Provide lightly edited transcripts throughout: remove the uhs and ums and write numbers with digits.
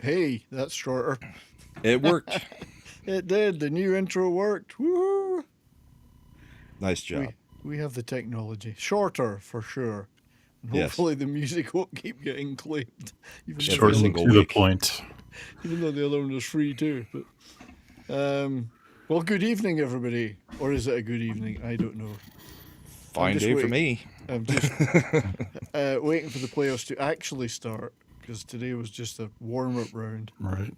Hey, that's shorter. It worked. It did. The new intro worked. Woo! Nice job. We have the technology. Shorter for sure. And Yes. hopefully the music won't keep getting claimed. Every Short and single to the week. point. Even though the other one was free too. But well, good evening, everybody. Or is it a good evening? I don't know. Fine day for me. I'm just waiting for the playoffs to actually start because today was just a warm-up round. Right.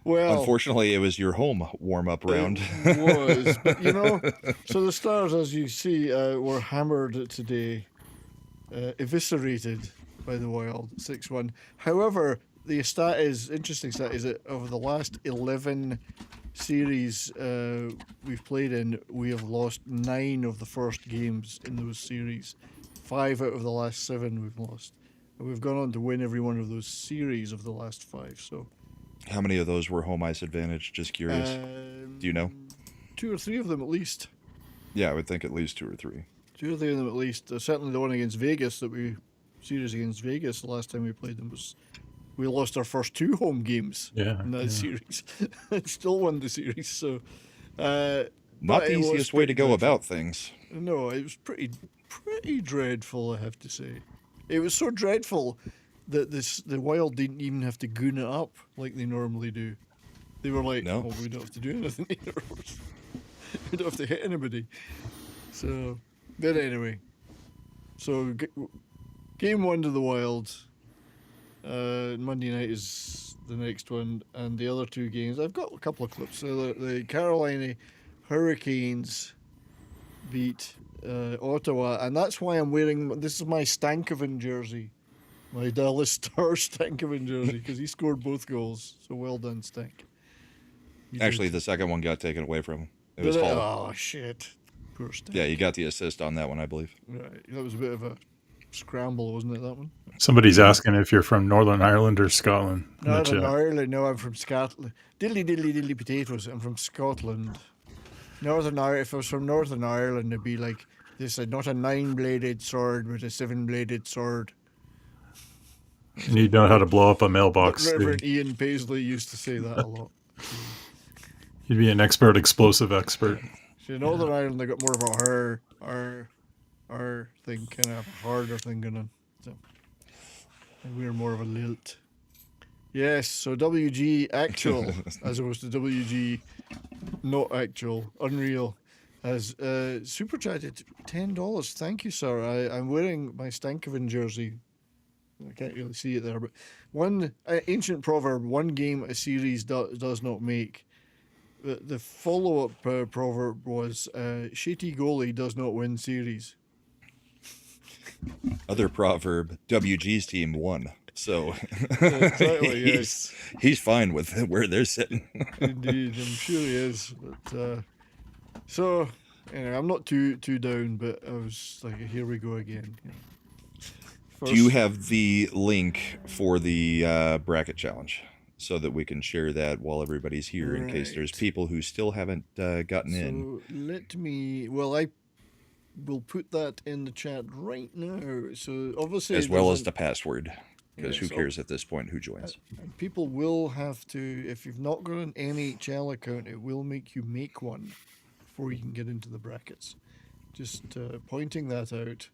Well, Unfortunately, it was your home warm-up round. It was, but so the Stars, as you see, were hammered today, eviscerated by the Wild, 6-1. However, the interesting stat is that over the last 11 series we've played in, we have lost 9 of the first games in those series. 5 out of the last 7 we've lost. And we've gone on to win every one of those series of the last 5, so... How many of those were home ice advantage? Just curious. Do you know? 2 or 3 of them at least. Yeah, I would think at least 2 or 3. 2 or 3 of them at least. Certainly the one against Vegas series against Vegas, the last time we played them we lost our first 2 home games in that series. And still won the series. So not the easiest way to go about things. No, it was pretty dreadful, I have to say. It was so dreadful that the Wild didn't even have to goon it up like they normally do. They were like, no. Oh, we don't have to do anything either. We don't have to hit anybody. So, but anyway. So, game 1 to the Wild. Monday night is the next one. And the other 2 games, I've got a couple of clips. So the Carolina Hurricanes beat Ottawa. And that's why I'm wearing, this is my Stankoven jersey. My Dallas Stars Stankoven jersey, because he scored both goals. So well done, Stank. Actually, the second one got taken away from him. It was Hall. Oh, shit. Poor Stank. Yeah, you got the assist on that one, I believe. Right. That was a bit of a scramble, wasn't it, that one? Somebody's asking if you're from Northern Ireland or Scotland. Northern Ireland. No, I'm from Scotland. Diddly potatoes. I'm from Scotland. Northern Ireland. If I was from Northern Ireland, it'd be like this: not a 9-bladed sword, but a 7-bladed sword. And you know how to blow up a mailbox. Reverend Ian Paisley used to say that a lot. You'd be an explosive expert. See, Northern Ireland, they got more of a our thing, kind of a harder thing going on. So, and we're more of a lilt. Yes, so WG actual, as opposed to WG not actual, unreal, has super chatted $10. Thank you, sir. I'm wearing my Stankoven jersey. I can't really see it there, but one ancient proverb: one game a series does not make. The follow-up proverb was shitty goalie does not win series. Other proverb: WG's team won. So exactly, yes. he's fine with where they're sitting. Indeed, I'm sure he is. But so anyway, I'm not too down, but I was like, here we go again. Do you have the link for the bracket challenge so that we can share that while everybody's here in case there's people who still haven't gotten in? Let me. Well, I will put that in the chat right now. So obviously, as well as the password, because who cares at this point who joins? People will have to, if you've not got an NHL account, it will make you make one before you can get into the brackets. Just pointing that out.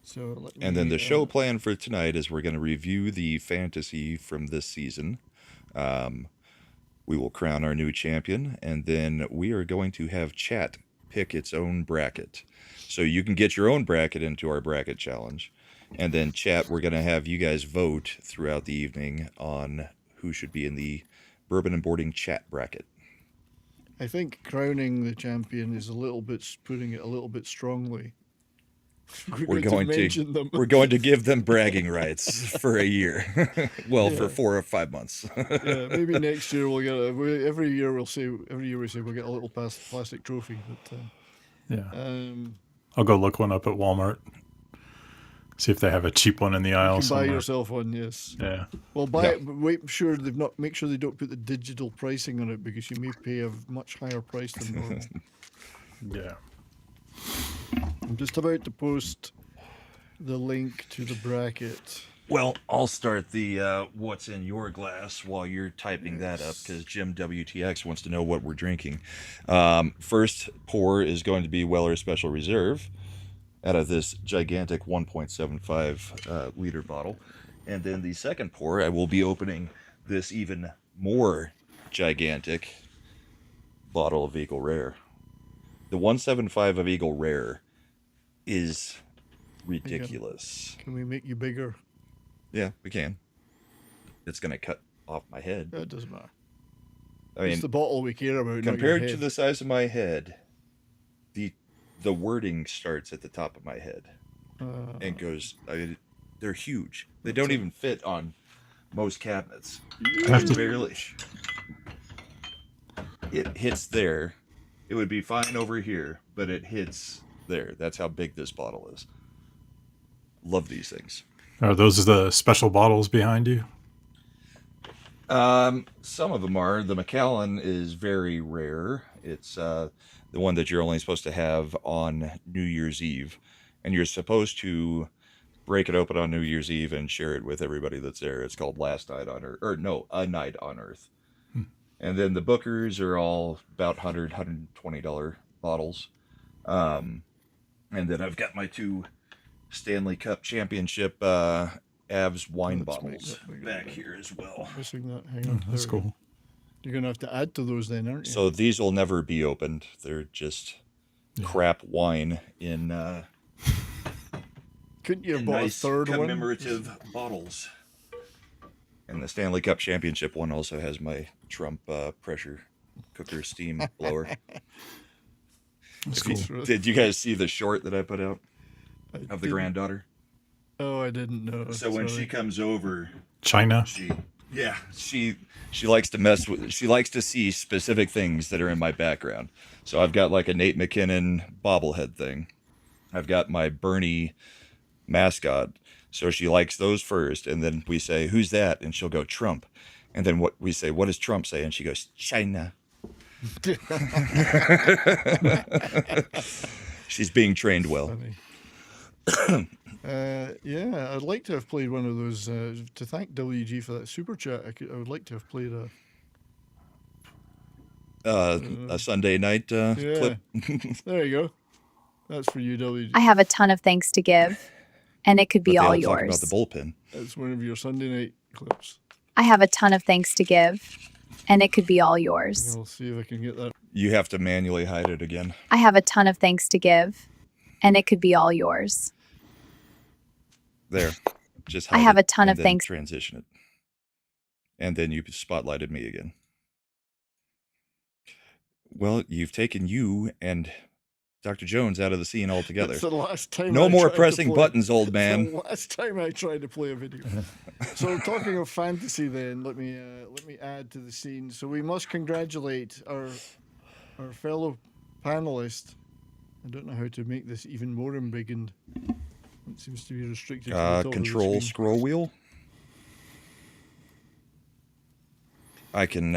So and then the show plan for tonight is we're going to review the fantasy from this season. We will crown our new champion, and then we are going to have chat pick its own bracket. So you can get your own bracket into our bracket challenge. And then chat, we're going to have you guys vote throughout the evening on who should be in the Bourbon and Boarding chat bracket. I think crowning the champion is putting it a little bit strongly. We're going to give them bragging rights for a year. Well, for 4 or 5 months. Yeah, maybe next year we'll get every year we say we'll get a little plastic trophy. But I'll go look one up at Walmart. See if they have a cheap one in the aisle. You can buy yourself one, yes. Yeah. Well, buy it, but make sure they don't put the digital pricing on it, because you may pay a much higher price than normal. Yeah. I'm just about to post the link to the bracket. Well, I'll start the what's in your glass while you're typing that up, because Jim WTX wants to know what we're drinking. First pour is going to be Weller Special Reserve out of this gigantic 1.75 liter bottle. And then the second pour, I will be opening this even more gigantic bottle of Eagle Rare. The 175 of Eagle Rare is ridiculous. Can we make you bigger? Yeah, we can. It's going to cut off my head. That doesn't matter. I mean, It's the bottle we care about. compared not to your the size of my head, the wording starts at the top of my head head. and goes. They're huge. They don't even fit on most cabinets. Barely. It hits there. It would be fine over here, but it hits there. That's how big this bottle is. Love these things. Are those the special bottles behind you? Some of them are. The Macallan is very rare. It's the one that you're only supposed to have on New Year's Eve, and you're supposed to break it open on New Year's Eve and share it with everybody that's there. It's called Last Night on Earth, or no, A Night on Earth. And then the Bookers are all about $100, $120 bottles. And then I've got my two Stanley Cup Championship Avs wine Let's make bottles that bigger back then. here as well. Missing that. Hang on. That's There we go. cool. You're going to have to add to those then, aren't you? So these will never be opened. They're just crap wine in Couldn't you have in bought nice a third one? commemorative bottles. And the Stanley Cup Championship one also has my Trump pressure cooker steam blower. That's If cool. you- did you guys see the short that I put out I of the didn't- granddaughter? Oh, I didn't know. So when Sorry. she comes over, China. she likes to mess with. She likes to see specific things that are in my background. So I've got like a Nate McKinnon bobblehead thing. I've got my Bernie mascot. So she likes those first, and then we say, "Who's that?" And she'll go, "Trump." And then what we say, "What does Trump say?" And she goes, "China." She's being trained well. Funny. Yeah, I'd like to have played one of those. To thank WG for that super chat, I would like to have played A Sunday night clip. There you go. That's for you, WG. I have a ton of thanks to give, and it could But be they all don't talk about yours. the bullpen. That's one of your Sunday night clips. I have a ton of thanks to give, and it could be all yours. I'll see if I can get that. You have to manually hide it again. I have a ton of thanks to give, and it could be all yours. There. Just I hide have it a ton and of then thanks. Transition it. And then you spotlighted me again. Well, you've taken you and Dr. Jones out of the scene altogether. It's the last time. No I more tried to pressing play- buttons, old it's man. The last time I tried to play a video. So talking of fantasy, then let me add to the scene. So we must congratulate our fellow panelist. I don't know how to make this even more embiggened. It seems to be restricted. To the top of the Control screen. scroll wheel. I can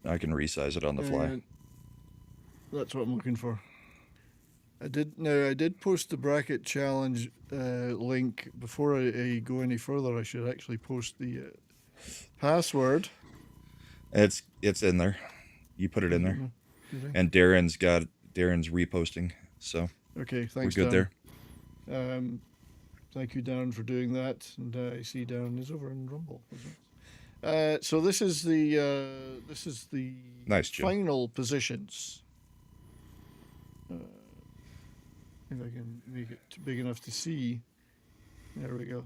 resize it on the fly. That's what I'm looking for. I did post the bracket challenge link. Before I go any further, I should actually post the password. It's in there. You put it in there. Did I? And Darren's reposting. So Okay, we're thanks. good Darren. there. Thank you, Darren, for doing that. And I see Darren is over in Rumble. So this is the Nice, Jim. final positions. If I can make it big enough to see. There we go.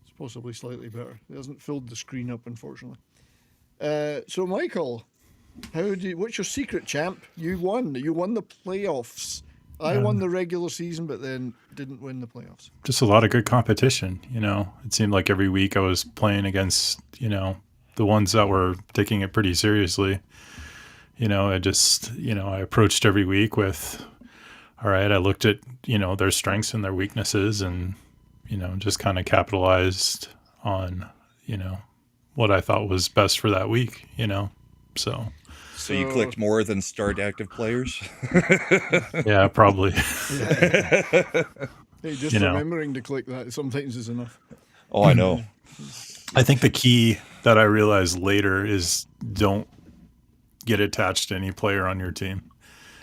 It's possibly slightly better. It hasn't filled the screen up, unfortunately. So Michael, what's your secret, champ? You won. You won the playoffs. I won the regular season, but then didn't win the playoffs. Just a lot of good competition. It seemed like every week I was playing against, the ones that were taking it pretty seriously. I approached every week with, all right, I looked at, their strengths and their weaknesses and, just kind of capitalized on, what I thought was best for that week, so. So you clicked more than start active players? Yeah, probably. Hey, just You know. remembering to click that sometimes is enough. Oh, I know. I think the key that I realized later is don't get attached to any player on your team.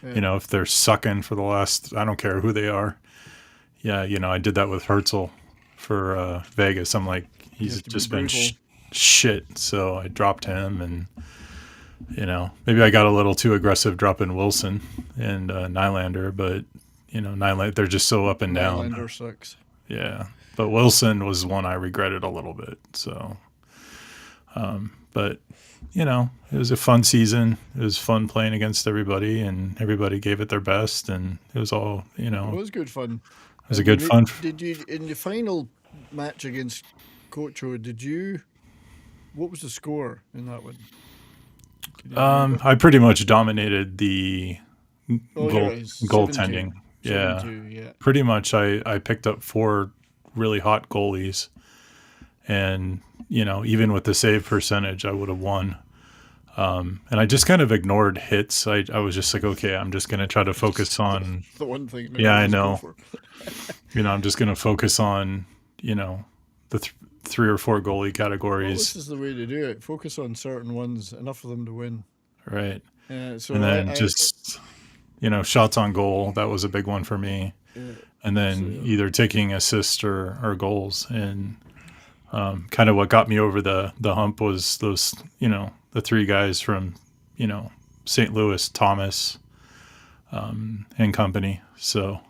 Yeah. You know, if they're sucking for the last, I don't care who they are. Yeah, you know, I did that with Herzl for Vegas. I'm like, he's have to be just been brutal. shit. So I dropped him, and you know, maybe I got a little too aggressive dropping Wilson and Nylander, but you know, Nylander, they're just so up and down. Nylander sucks. Yeah, but Wilson was one I regretted a little bit. So, but you know, it was a fun season. It was fun playing against everybody, and everybody gave it their best, and it was all, you It know, was good fun. it was a good fun. Did you in the final match against Cocho? What was the score in that one? Can you remember? I pretty much dominated the Oh, goal, here it is. goaltending. 7-2. Yeah, 7-2, yeah. pretty much. I picked up 4 really hot goalies, and you know, even with the save percentage, I would have won. And I just kind of ignored hits. I was just like, okay, I'm just going to try to focus on, The one thing. Yeah, I always go know. for. you know, I'm just going to focus on, you know, the 3 or 4 goalie Well, categories. this is the way to do it. Focus on certain ones, enough of them to win. Right. So And then just, you know, shots on goal. That was a big one for me. And then either taking assists or goals. And kind of what got me over the hump was those, you know, the 3 guys from, you know, St. Louis, Thomas, and company. So,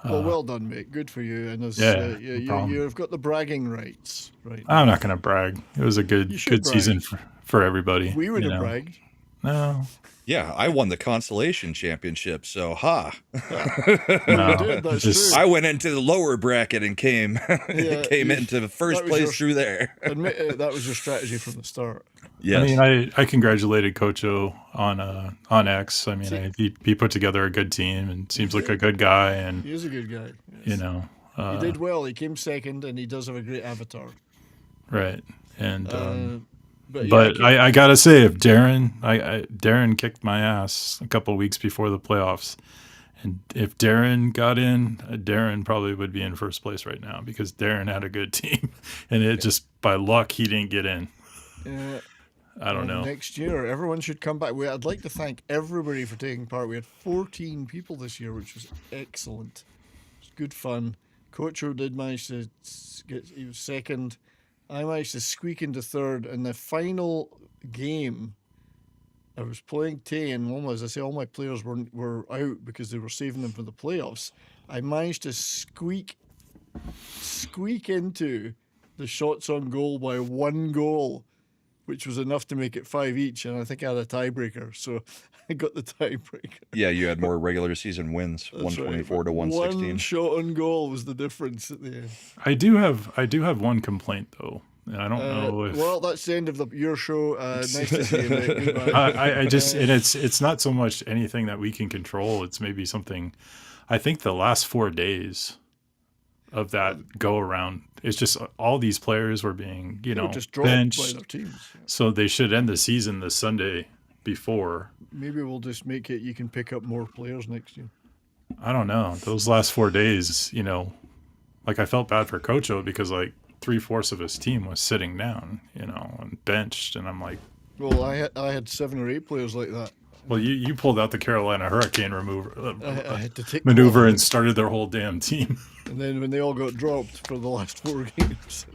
well done, mate. Good for you. And there's, Yeah, no problem. you've got the bragging rights, right? I'm not going to brag. It was a You good should season for everybody. We would you have know. bragged. No, Yeah, I won the consolation championship, so no. did, that's just, true. I went into the lower bracket and came into the first that was place your- through there. Admit that was your strategy from the start. Yes. I mean, I congratulated Cocho on X. I mean, he put together a good team and seems like a good guy, and He is a good guy. Yes. you know, He did well. He came second, and he does have a great avatar. right. And But I gotta say, if Darren kicked my ass a couple weeks before the playoffs, and if Darren got in, Darren probably would be in first place right now because Darren had a good team, and it just by luck he didn't get in. I don't know. Next year, everyone should come back. I'd like to thank everybody for taking part. We had 14 people this year, which was excellent. It was good fun. Cocho did manage to he was second. I managed to squeak into third. In the final game, I was playing Tay, and as I say, all my players were out because they were saving them for the playoffs. I managed to squeak into the shots on goal by 1 goal, which was enough to make it 5 each, and I think I had a tiebreaker, so I got the tiebreaker. Yeah, you had more regular season wins, That's 124 to right. 116. 1 shot on goal was the difference at the end. I do have one complaint though, and I don't know if Well, that's the end of your show. Nice to see you, mate. Goodbye. I just and it's not so much anything that we can control. It's maybe something. I think the last 4 days of that go around, it's just all these players were being just dropped by benched, their teams. Yeah. so they should end the season the Sunday before. Maybe we'll just make it you can pick up more players next year. I don't know. Those last 4 days, like I felt bad for Cocho because like 3/4 of his team was sitting down, and benched, and I'm like, Well, I had 7 or 8 players like that. well, you pulled out the Carolina Hurricane I had to take maneuver one. and started their whole damn team. And then when they all got dropped for the last 4 games.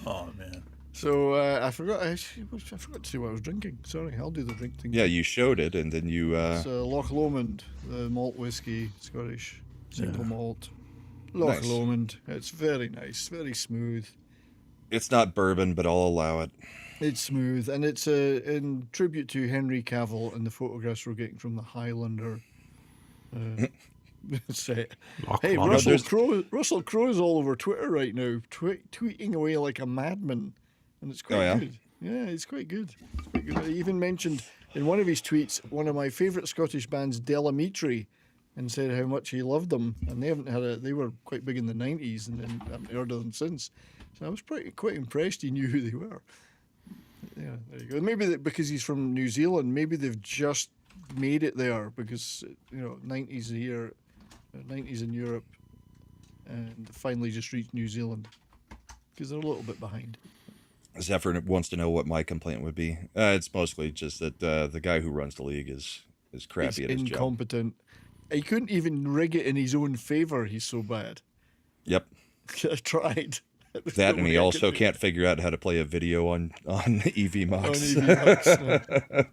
Oh man. So I forgot to say what I was drinking. Sorry, I'll do the drink thing. Yeah, you showed it, and then you. It's Loch Lomond, the malt whiskey, Scottish single malt. Loch Nice. Lomond. It's very nice, very smooth. It's not bourbon, but I'll allow it. It's smooth, and it's in tribute to Henry Cavill and the photographs we're getting from the Highlander set. Loch Hey, Lomond. Russell Crowe's all over Twitter right now, tweeting away like a madman, and it's quite yeah? good. Yeah, it's quite good. It's quite good. He even mentioned in one of his tweets one of my favourite Scottish bands, Delamitri, and said how much he loved them, and they were quite big in the 90s, and then I haven't heard of them since. So I was quite impressed he knew who they were. Yeah, there you go. Maybe because he's from New Zealand, maybe they've just made it there because 90s here, 90s in Europe, and finally just reached New Zealand. because they're a little bit behind. Zephyr wants to know what my complaint would be. It's mostly just that the guy who runs the league is crappy He's at his job. incompetent. He couldn't even rig it in his own favor. He's so bad. Yep. I tried. That, and he also can't figure out how to play a video on EV Mox. On EV Mox,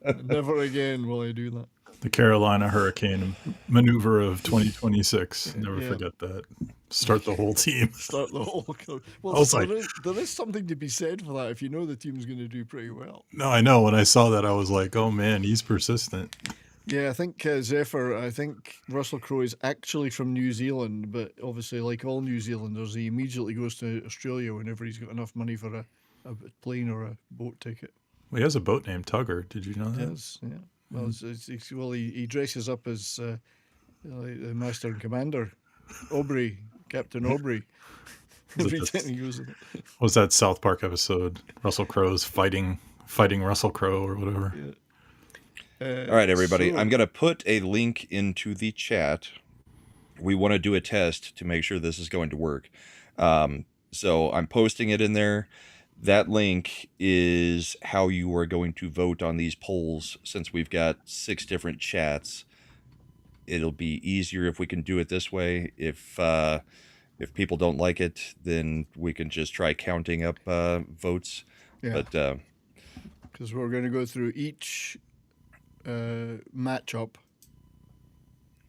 no. Never again will I do that. The Carolina Hurricane maneuver of 2026. Never Yeah. forget that. Start the whole team. Start the whole club. Well, I was like- there is something to be said for that if you know the team's going to do pretty well. No, I know. When I saw that, I was like, oh man, he's persistent. Yeah, I think Zephyr, I think Russell Crowe is actually from New Zealand, but obviously, like all New Zealanders, he immediately goes to Australia whenever he's got enough money for a plane or a boat ticket. Well, he has a boat named Tugger. Did you know that? Yes, yeah. Well, he dresses up as like the Master and Commander, Aubrey, Captain Aubrey. Every time he goes. What was that South Park episode? Russell Crowe's fighting Russell Crowe or whatever. Yeah. All right, everybody. so- I'm going to put a link into the chat. We want to do a test to make sure this is going to work. So I'm posting it in there. That link is how you are going to vote on these polls. Since we've got 6 different chats, it'll be easier if we can do it this way. If people don't like it, then we can just try counting up votes. Yeah. But Because we're going to go through each matchup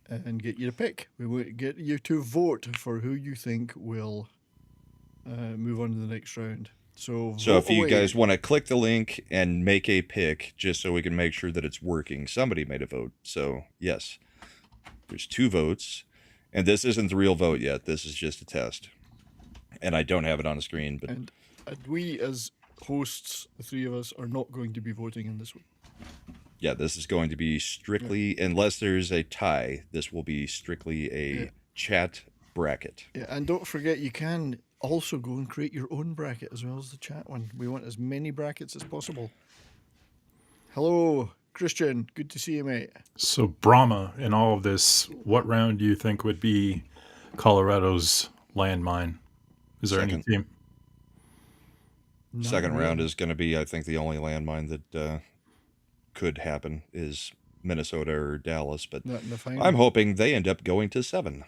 and get you to pick. We will get you to vote for who you think will move on to the next round. So if vote you away. guys want to click the link and make a pick, just so we can make sure that it's working, somebody made a vote. So yes, there's 2 votes, and this isn't the real vote yet. This is just a test, and I don't have it on the screen. But And we, as hosts, the 3 of us, are not going to be voting in this one. yeah, this is going to be strictly, unless there's a tie, this will be strictly a chat bracket. Yeah, and don't forget, you can also go and create your own bracket as well as the chat one. We want as many brackets as possible. Hello, Christian. Good to see you, mate. So Brahma, in all of this, what round do you think would be Colorado's landmine? Is there Second. any team? Not Second really. round is going to be, I think, the only landmine that could happen is Minnesota or Dallas, but Not in the final. I'm hoping they end up going to 7.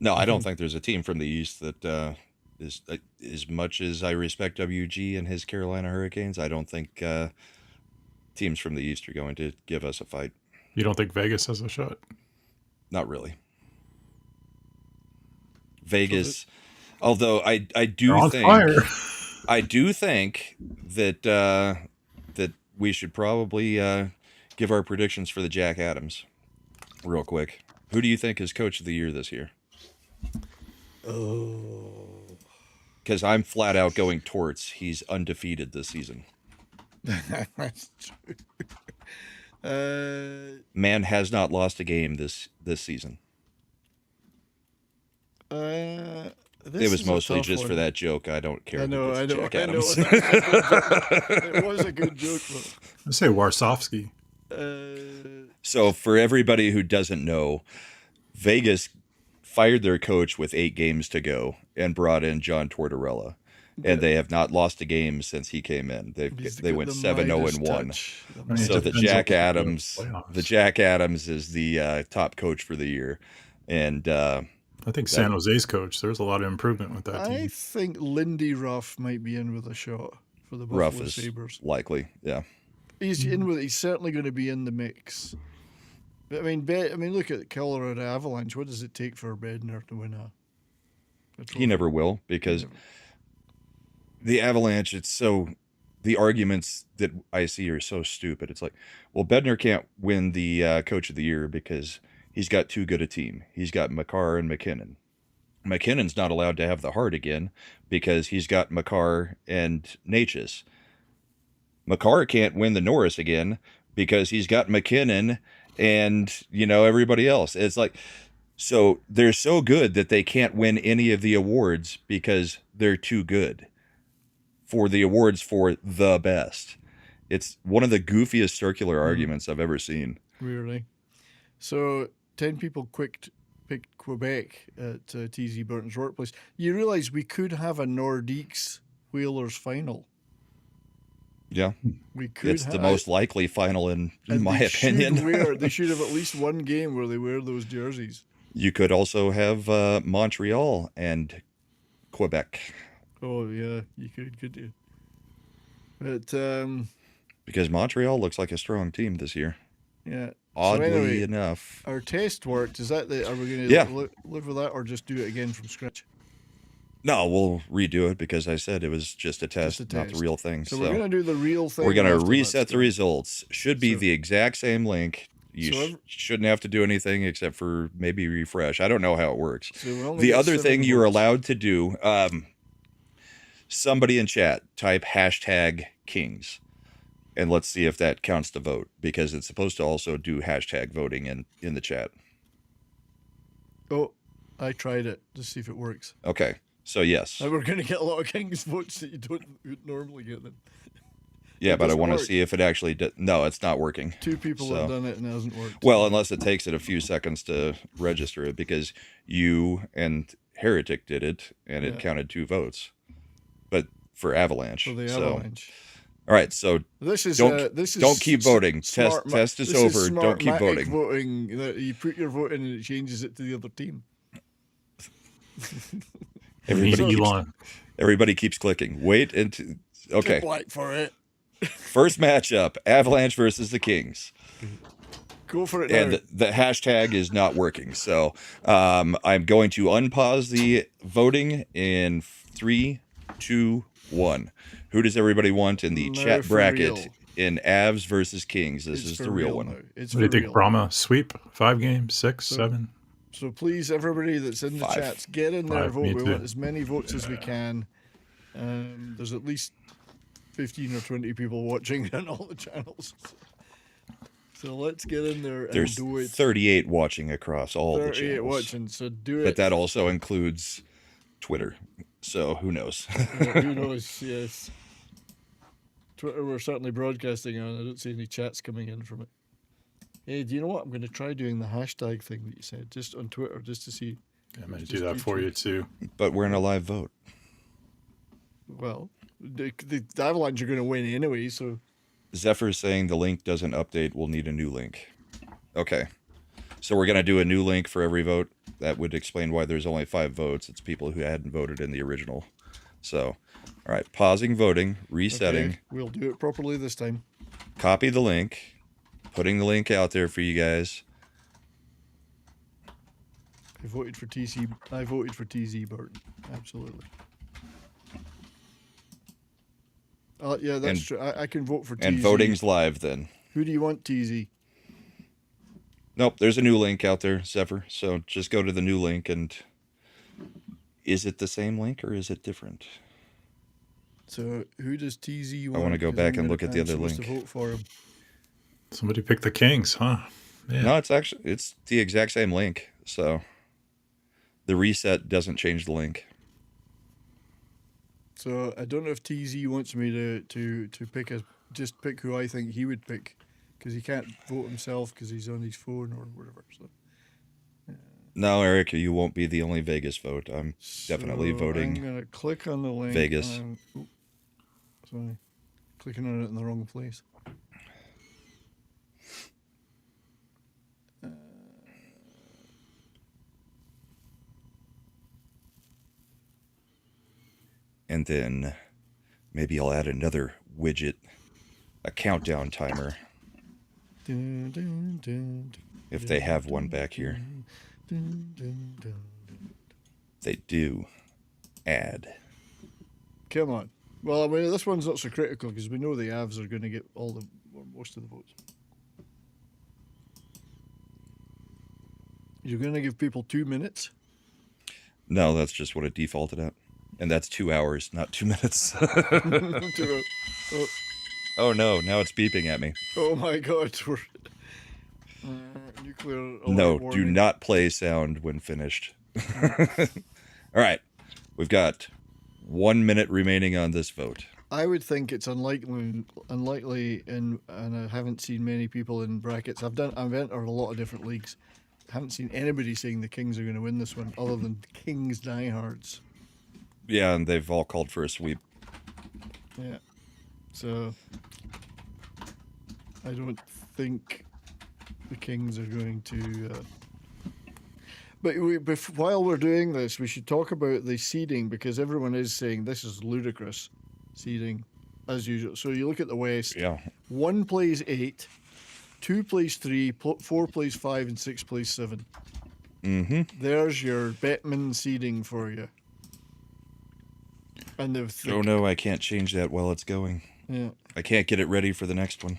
No, I don't think there's a team from the East that is, as much as I respect WG and his Carolina Hurricanes, I don't think teams from the East are going to give us a fight. You don't think Vegas has a shot? Not really. Vegas, although I do They're on think fire. I do think that that we should probably give our predictions for the Jack Adams real quick. Who do you think is Coach of the Year this year? Oh. Because I'm flat out going Torts. He's undefeated this season. That's true. Man has not lost a game this season. This It was is a mostly tough just one. for that joke. I don't care. I that know, it's I know, Jack I know. Adams. It was a good joke, I say Warsofsky. but So for everybody who doesn't know, Vegas fired their coach with 8 games to go and brought in John Tortorella. And they have not lost a game since he came in. They went 7-0-1. mean, So it the depends Jack on the Adams, playoffs. the Jack Adams is the top coach for the year, and I think San Jose's coach. There's a lot of improvement with that I team. think Lindy Ruff might be in with a shot for the Buffalo Ruff is Sabres. likely. Yeah, He's in with. He's certainly going to be in the mix. But I mean, look at Colorado Avalanche. What does it take for Bednar to win a he trophy? never will because the Avalanche. The arguments that I see are so stupid. It's like, well, Bednar can't win the coach of the year because he's got too good a team. He's got Makar and McKinnon. McKinnon's not allowed to have the Hart again because he's got Makar and Natchez. Makar can't win the Norris again because he's got McKinnon and, everybody else. It's like, so they're so good that they can't win any of the awards because they're too good for the awards for the best. It's one of the goofiest circular arguments I've ever seen. Really. So 10 people picked Quebec at TZ Burton's workplace. You realise we could have a Nordiques Whalers final. Yeah. We could. It's the most likely final in my opinion. They should have at least one game where they wear those jerseys. You could also have Montreal and Quebec. Oh yeah, you could you? But because Montreal looks like a strong team this year. yeah. Oddly enough. Our test worked. Is that are we going to live with that or just do it again from scratch? No, we'll redo it because I said it was just a test, not the real thing. So we're going to do the real thing. We're going to reset the results. Should be the exact same link. You shouldn't have to do anything except for maybe refresh. I don't know how it works. So the other thing you're allowed to do, somebody in chat, type #Kings. And let's see if that counts to vote, because it's supposed to also do # voting in the chat. Oh, I tried it to see if it works. Okay, so yes. Now we're going to get a lot of Kings votes that you don't normally get them. Yeah, but I want to see if it actually did. No, it's not working. 2 people have done it and it hasn't worked. Well, unless it takes it a few seconds to register it, because you and Heretic did it, and it counted 2 votes. But for Avalanche. For the Avalanche. All right, so don't keep voting. Test is over. Don't keep voting. Voting. You put your vote in and it changes it to the other team. Everybody keeps clicking. Wait until okay. Wait for it. First matchup: Avalanche versus the Kings. Go for it. And now. the hashtag is not working, so I'm going to unpause the voting in 3, 2, 1. Who does everybody want in the chat bracket real. in Avs versus Kings? This is the real one. What do you think, Brahma? Sweep? 5 games? 6, 7? So please, everybody that's in the 5. chats, get in there, 5, vote. We too. want as many votes as we can. There's at least 15 or 20 people watching on all the channels. So let's get in there and There's do it. 38 watching across all the channels. 38 watching, so do it. But that also includes Twitter. So who knows? Who knows? Yes. Twitter, we're certainly broadcasting on. I don't see any chats coming in from it. Hey, do you know what? I'm going to try doing the hashtag thing that you said, just on Twitter, just to see. I might do that for you too. But we're in a live vote. Well, the Avalanche are going to win anyway, so. Zephyr is saying the link doesn't update. We'll need a new link. Okay. So we're going to do a new link for every vote. That would explain why there's only 5 votes. It's people who hadn't voted in the original. So, all right, pausing voting, resetting. Okay, we'll do it properly this time. Copy the link, putting the link out there for you guys. I voted for TZ Burton. Absolutely. Yeah, that's true. I can vote for TZ. And voting's live then. Who do you want, TZ? Nope, there's a new link out there, Zephyr. So just go to the new link and... Is it the same link or is it different? So who does TZ want? I want to go back and look at the other link. To vote for him. Somebody picked the Kings, huh? Yeah. No, it's the exact same link. So the reset doesn't change the link. So I don't know if TZ wants me to pick who I think he would pick, because he can't vote himself because he's on his phone or whatever. So. No, Eric, you won't be the only Vegas vote. I'm definitely voting. I'm gonna click on the link. Vegas. Sorry, clicking on it in the wrong place. And then maybe I'll add another widget, a countdown timer, if they have one back here. They do. Add. Come on. Well, I mean, this one's not so critical because we know the Avs are going to get most of the votes. You're going to give people 2 minutes? No, that's just what it defaulted at. And that's 2 hours, not 2 minutes. Oh no, now it's beeping at me. Oh my God. Nuclear alert No, warning. do not play sound when finished. All right, we've got 1 minute remaining on this vote. I would think it's unlikely, and I haven't seen many people in brackets. I've entered a lot of different leagues. haven't seen anybody saying the Kings are going to win this one other than Kings diehards. Yeah, and they've all called for a sweep. Yeah. So I don't think the Kings are going to. But while we're doing this, we should talk about the seeding because everyone is saying this is ludicrous seeding, as usual. So you look at the West. Yeah. 1 plays 8, 2 plays 3, 4 plays 5, and 6 plays 7. Mm-hmm. There's your Bettman seeding for you. And Oh no, I can't change that while it's going. Yeah. I can't get it ready for the next one.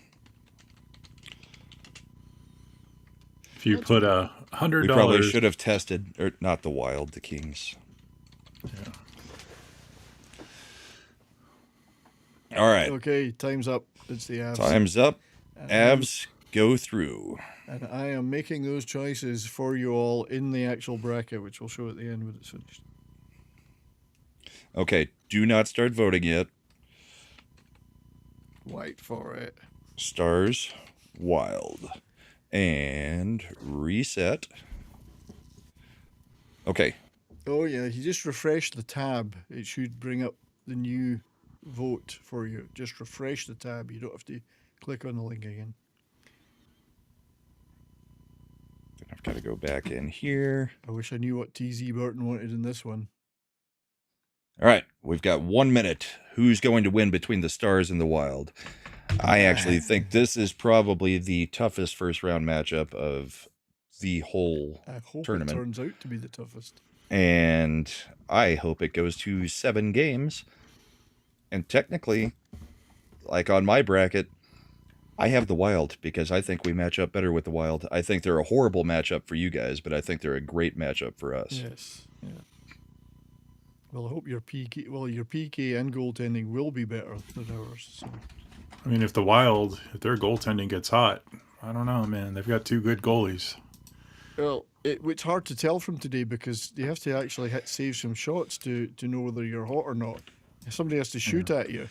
If you put $100, We probably should have tested, or not the Wild, the Kings. Yeah. All right. Okay, time's up. It's the Avs. Time's up. Avs go through. And I am making those choices for you all in the actual bracket, which we'll show at the end when it's finished. Okay, do not start voting yet. Wait for it. Stars, Wild. And reset. Okay. Oh, yeah, you just refresh the tab. It should bring up the new vote for you. Just refresh the tab. You don't have to click on the link again. I've got to go back in here. I wish I knew what TZ Burton wanted in this one. All right, we've got 1 minute. Who's going to win between the Stars and the Wild? I actually think this is probably the toughest first round matchup of the whole I hope tournament. it turns out to be the toughest. And I hope it goes to 7 games. And technically, like on my bracket, I have the Wild because I think we match up better with the Wild. I think they're a horrible matchup for you guys, but I think they're a great matchup for us. Yes. Yeah. Well, I hope your PK and goaltending will be better than ours. So. I mean, if their goaltending gets hot, I don't know, man. They've got 2 good goalies. Well, it's hard to tell from today because you have to actually save some shots to know whether you're hot or not. Somebody has to shoot at you.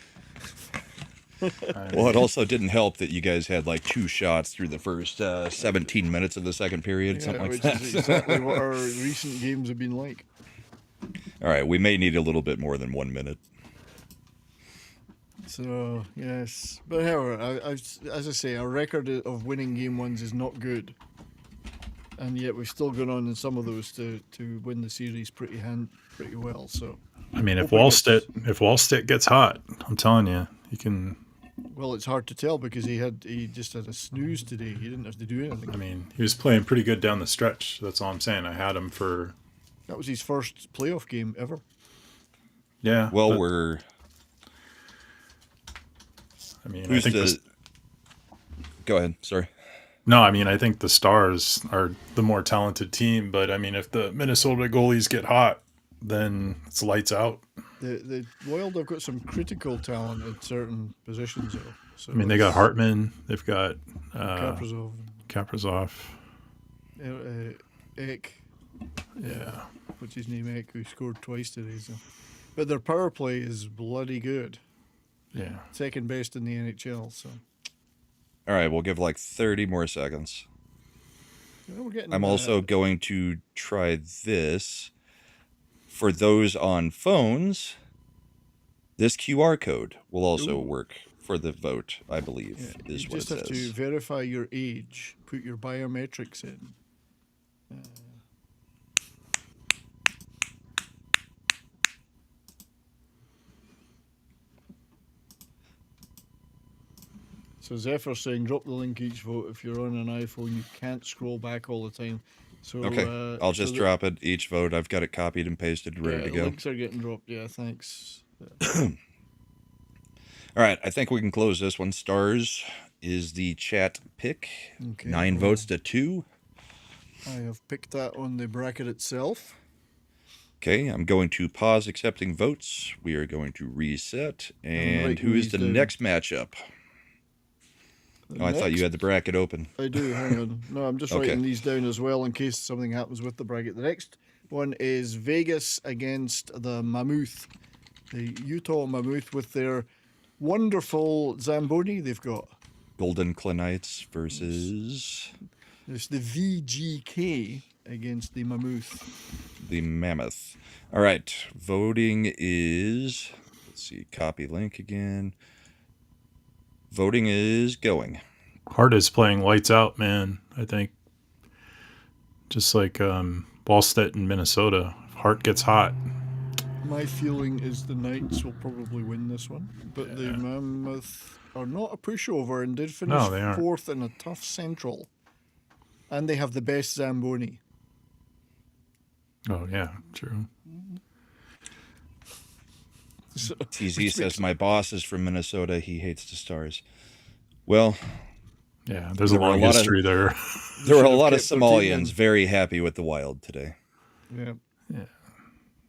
Well, it also didn't help that you guys had like 2 shots through the first 17 minutes of the second period, something like which that. is exactly what our recent games have been like. All right, we may need a little bit more than 1 minute. So, yes. But however, as I say, our record of winning game ones is not good. And yet we've still gone on in some of those to win the series pretty well. So, I mean, if Wallstedt gets hot, I'm telling you, he can. Well, it's hard to tell because he just had a snooze today. He didn't have to do anything. I mean, he was playing pretty good down the stretch. That's all I'm saying. I had him for. That was his first playoff game ever. Yeah. Well, I mean, I think Go ahead. Sorry. No, I mean, I think the Stars are the more talented team, but I mean, if the Minnesota goalies get hot, then it's lights out. The Wild have got some critical talent at certain positions, though. So I mean, they got Hartman, they've got Kaprizov, Ek. Yeah. What's his name? Ek, who scored twice today. So. But their power play is bloody good. Yeah. Second best in the NHL. So. All right, we'll give like 30 more seconds. Yeah, I'm also going to try this. For those on phones, this QR code will also work for the vote, I believe, is what it says. You just have to verify your age, put your biometrics in. So Zephyr's saying, drop the link each vote. If you're on an iPhone, you can't scroll back all the time. So okay, I'll just drop it each vote. I've got it copied and pasted, ready to go. Links are getting dropped. Yeah, thanks. All right, I think we can close this one. Stars is the chat pick. Okay, 9 votes to 2. I have picked that on the bracket itself. Okay, I'm going to pause accepting votes. We are going to reset. And who is the next matchup? I thought you had the bracket open. I do, hang on. No, I'm just writing these down as well in case something happens with the bracket. The next one is Vegas against the Mammoth. The Utah Mammoth with their wonderful Zamboni they've got. Golden Klinites versus... It's the VGK against the Mammoth. The Mammoth. All right. Voting is, let's see, copy link again. Voting is going. Hart is playing lights out, man. I think just like Ballstead in Minnesota. If Hart gets hot. My feeling is the Knights will probably win this one, but the Mammoth are not a pushover and did finish No, they aren't. 4th in a tough Central. And they have the best Zamboni. Oh, yeah, true. So, TZ says, my boss is from Minnesota. He hates the Stars. Well, Yeah, there's a There were a long lot of- history there. there were a should have lot of kept their team in. Somalians very happy with the Wild today. Yeah. Yeah.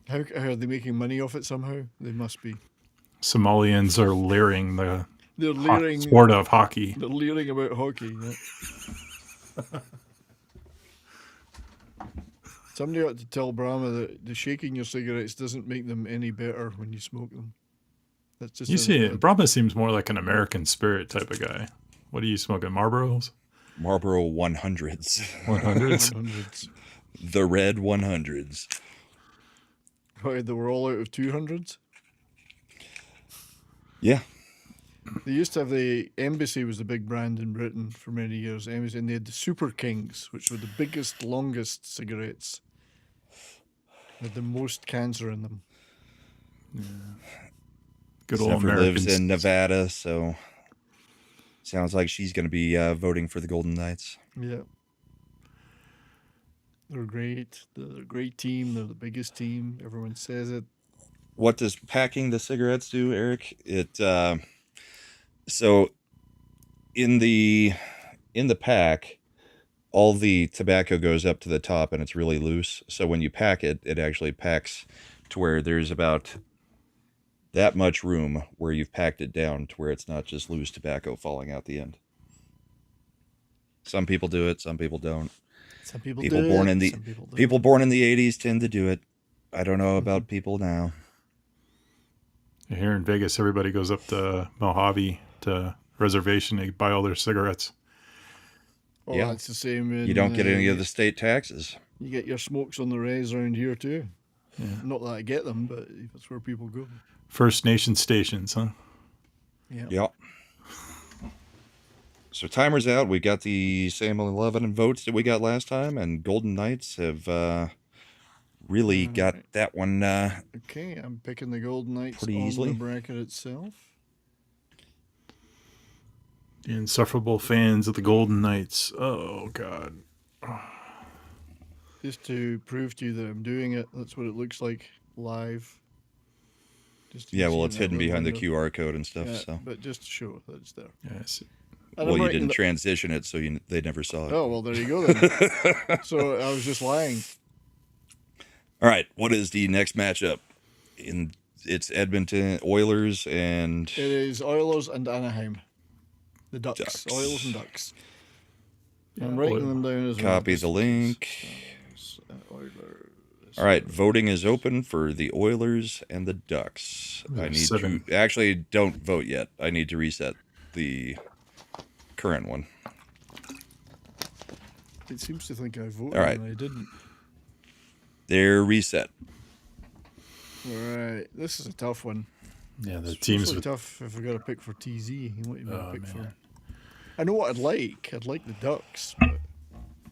How are they making money off it somehow? They must be. Somalians are leering the They're leering. sport of hockey. They're leering about hockey. Yeah. Somebody ought to tell Brahma that the shaking your cigarettes doesn't make them any better when you smoke them. That's just You a- see, Brahma seems more like an American Spirit type of guy. What are you smoking? Marlboros? Marlboro 100s. 100s? hundreds. The red 100s. Right, they were all out of 200s. Yeah. They used to have the Embassy was the big brand in Britain for many years. Embassy, and they had the Super Kings, which were the biggest, longest cigarettes. With the most cancer in them. Good old Zephyr Americans. lives in Nevada, so sounds like she's going to be voting for the Golden Knights. Yeah. They're great. They're a great team. They're the biggest team. Everyone says it. What does packing the cigarettes do, Eric? It so in the pack, all the tobacco goes up to the top and it's really loose. So when you pack it, it actually packs to where there's about that much room where you've packed it down to where it's not just loose tobacco falling out the end. Some people do it, some people don't. Some people People do born it, in the some people don't. people born in the 80s tend to do it. I don't know about people now. Here in Vegas, everybody goes up to Mojave to reservation. They buy all their cigarettes. Oh, Yeah. it's the same. In, You don't get any of the state taxes. You get your smokes on the res around here too. Yeah. Not that I get them, but that's where people go. First Nation stations, huh? Yeah. Yep. So timer's out. We got the same 11 votes that we got last time, and Golden Knights have really got Alright. that one. Okay, I'm picking the Golden Knights Pretty on easily. the bracket itself. The insufferable fans of the Golden Knights. Oh, God. Just to prove to you that I'm doing it. That's what it looks like live. Just to Yeah, see well, it's that hidden behind the window. QR code and stuff. Yeah, so, but just to show that it's there. Yes. And well, I'm you writing didn't the- transition it, so they never saw it. Oh, well, there you go then. So I was just lying. All right, what is the next matchup? It's Edmonton Oilers and It is Oilers and Anaheim. The Ducks. Ducks. Oilers and Ducks. I'm Yeah, writing Oil- them down as well. copy the link. Oilers. All right, voting is open for the Oilers and the Ducks. I need Seven. to actually don't vote yet. I need to reset the current one. It seems to think I voted All right. and I didn't. They're reset. All right. This is a tough one. Yeah, the It's teams really with tough if we got to pick for TZ. You want me to Oh, pick man. for? I know what I'd like. I'd like the Ducks, but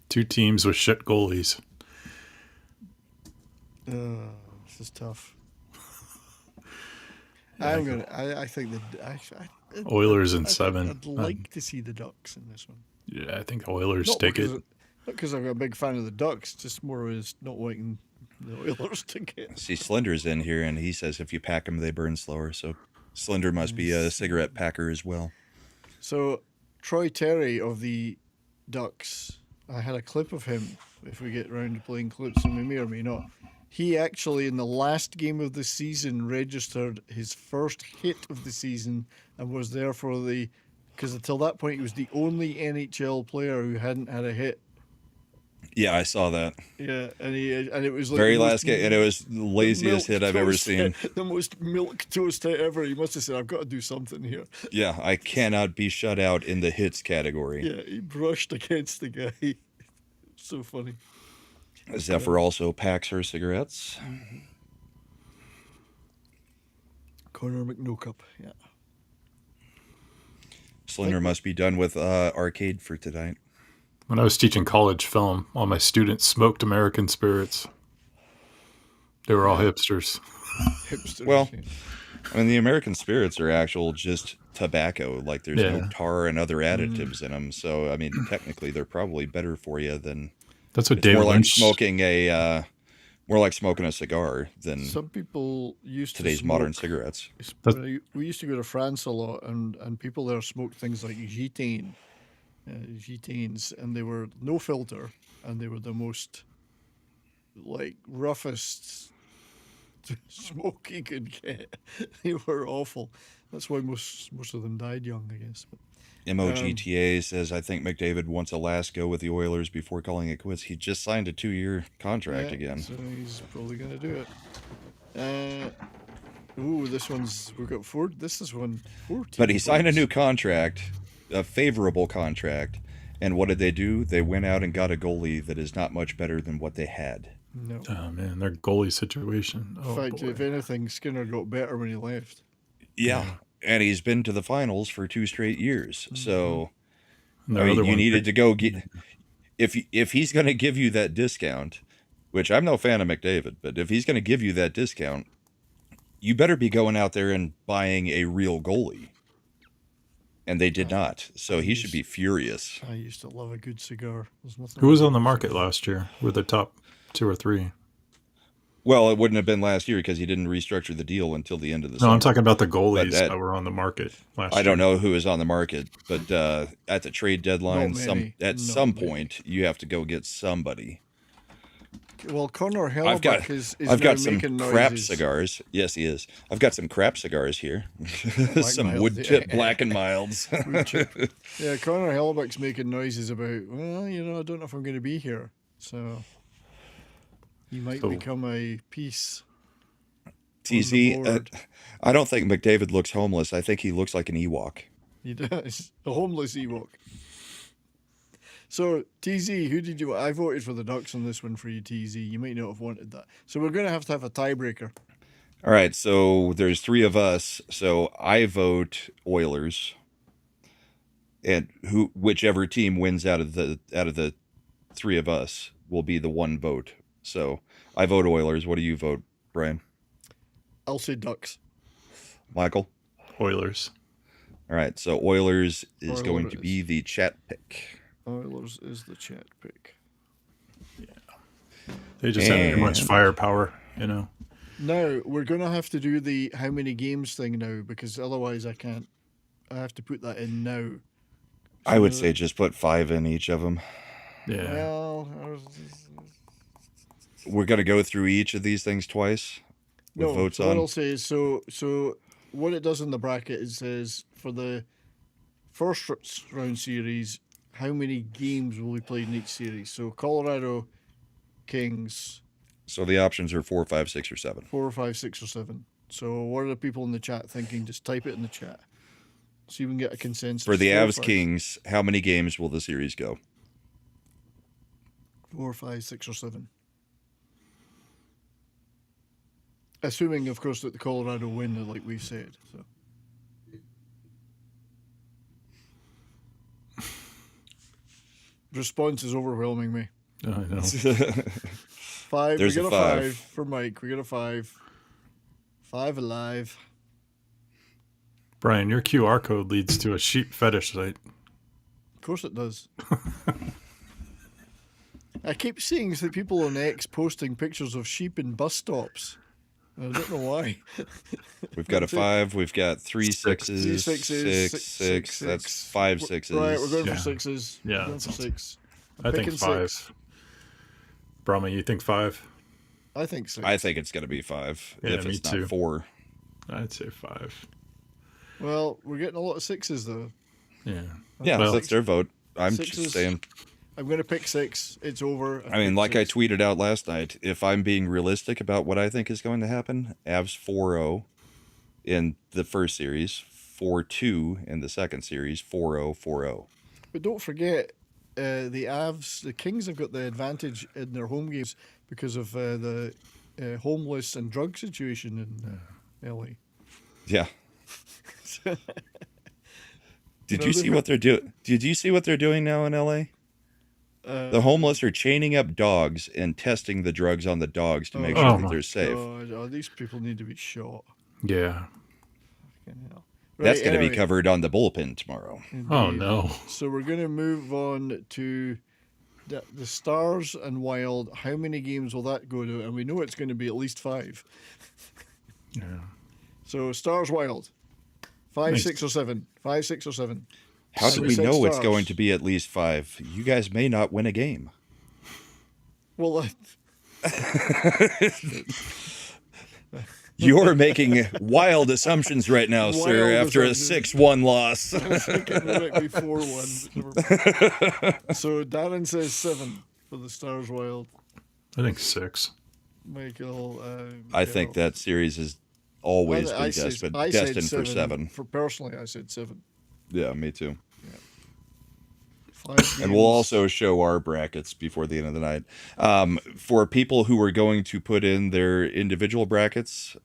two teams with shit goalies. this is tough. I'm gonna. I think Oilers in I think 7. I'd like to see the Ducks in this one. Yeah, I think the Oilers Not take it. because, not because I'm a big fan of the Ducks, just more as not wanting the Oilers to get. See, Slender's in here, and he says if you pack them, they burn slower. So Slender must be a cigarette packer as well. So, Troy Terry of the Ducks, I had a clip of him, if we get round to playing clips, and we may or may not. He actually, in the last game of the season, registered his first hit of the season and was there for the. Because until that point, he was the only NHL player who hadn't had a hit. Yeah, I saw that. Yeah, and it was like Very the most last game, and it was the laziest hit I've ever milquetoast seen. hit, the most milk toast hit ever. He must have said, "I've got to do something here." Yeah, I cannot be shut out in the hits category. Yeah, he brushed against the guy. So funny. Zephyr also packs her cigarettes. Connor McNocup, yeah. Slinger must be done with arcade for tonight. When I was teaching college film, all my students smoked American spirits. They were all hipsters. Hipsters. Well, yeah. I mean, the American spirits are actual just tobacco. Like, there's no Yeah. tar and other additives in them. So, I mean, technically, they're probably better for you than That's what it's David more like Lynch. smoking a cigar than Some people used today's to modern smoke- cigarettes. We used to go to France a lot, and people there smoked things like gitanes, and they were no filter, and they were the most like roughest smoke you could get. They were awful. That's why most of them died young, I guess. But, MOGTA says, I think McDavid wants a last go with the Oilers before calling it quits. He just signed a 2-year contract again. So he's probably going to do it. This one's we got four. This is 14. But he signed a points. new contract, a favorable contract. And what did they do? They went out and got a goalie that is not much better than what they had. No. Oh man, their goalie situation. In fact, if anything, Skinner got better when he left. Yeah. And he's been to the finals for 2 straight years. So And I their mean, other you one- needed to go get if he's going to give you that discount, which I'm no fan of McDavid, but if he's going to give you that discount, you better be going out there and buying a real goalie. And they did not. So he should be furious. I used to love a good cigar. There's nothing Who was like on the it. market last year? Were the top 2 or 3? Well, it wouldn't have been last year because he didn't restructure the deal until the end of the No, summer. I'm talking about the goalies that- that were on the market last year. I don't know who is on the market, but at the trade deadline, Not many. at Not some many. point, you have to go get somebody. Well, Connor I've got Hellebuck is I've now got some making crap noises. cigars. Yes, he is. I've got some crap cigars here. Some mild, wood tip yeah. black and milds. Yeah, Connor Hellebuck's making noises about, well, I don't know if I'm going to be here. So he might So- become a piece. TZ, board. I don't think McDavid looks homeless. I think he looks like an Ewok. He does. A homeless Ewok. So, TZ, who did you... I voted for the Ducks on this one for you, TZ. You might not have wanted that. So we're going to have a tiebreaker. All right, so there's 3 of us. So I vote Oilers, and whichever team wins out of the 3 of us will be the one vote. So I vote Oilers. What do you vote, Brian? I'll say Ducks. Michael? Oilers. All right, so Oilers is Oilers. going to be the chat pick. Oilers is the chat pick. They just have too much And- firepower, Now, we're going to have to do the how many games thing now, because otherwise I can't. I have to put that in now. I would say just put 5 in each of them. Yeah. Well, We're going to go through each of these things twice with no, votes so what on. I'll say is, so what it does in the bracket, it says for the first round series, how many games will we play in each series? So Colorado Kings, So the options are 4, 5, 6, or 7. 4, 5, 6, or 7. So what are the people in the chat thinking? Just type it in the chat. So you can get a consensus. For the 4, Avs 5, Kings, how many games will the series go? 4, 5, 6, or 7. Assuming, of course, that the Colorado win, like we've said. So. Response is overwhelming me. I know. 5. There's we a got a 5 5. for Mike. We got a 5. 5 alive. Brian, your QR code leads to a sheep fetish site. Of course it does. I keep seeing the people on X posting pictures of sheep in bus stops. I don't know why. We've got a 5. We've got 3 sixes, 3 6, sixes, 6. That's 5 sixes. Right, we're going Yeah. for 6s. Yeah, We're going for 6. I think picking 5. 6. Brahma, you think 5? I think 6. I think it's going to be 5 Yeah, if me it's not too. 4. I'd say 5. Well, we're getting a lot of 6s though. Yeah. Yeah, Well- that's their vote. I'm Sixes. just saying. I'm going to pick 6. It's over. I mean, like I picked tweeted out last night, if I'm being realistic about what I think is going to happen, Avs 4-0 in the first series, 4-2 in the second series, 4-0, 4-0. But don't forget, the Avs, the Kings have got the advantage in their home games because of the homeless and drug situation in LA. Yeah. Did No, you see what they're doing? Did you see what they're doing now in LA? The homeless are chaining up dogs and testing the drugs on the dogs to make Oh sure that my they're safe. God, oh, these people need to be shot. Yeah. Fucking hell. That's Right, going to anyway, be covered on the bullpen tomorrow. Oh indeed. no. So we're going to move on to the Stars and Wild. How many games will that go to? And we know it's going to be at least 5. Yeah. So Stars Wild, 5, Nice. 6, or 7. 5, 6, or 7. How And do we we said know it's Stars. going to be at least 5? You guys may not win a game. Well, You're making wild assumptions right now, sir, Wild after assumptions. a 6-1 loss. I was thinking it might be 4-1. So Darren says 7 for the Stars Wild. I think 6. Michael, I think that series has always I been said destined for 7. For personally, I said 7. Yeah, me too. 5 And we'll games. also show our brackets before the end of the night. For people who are going to put in their individual brackets,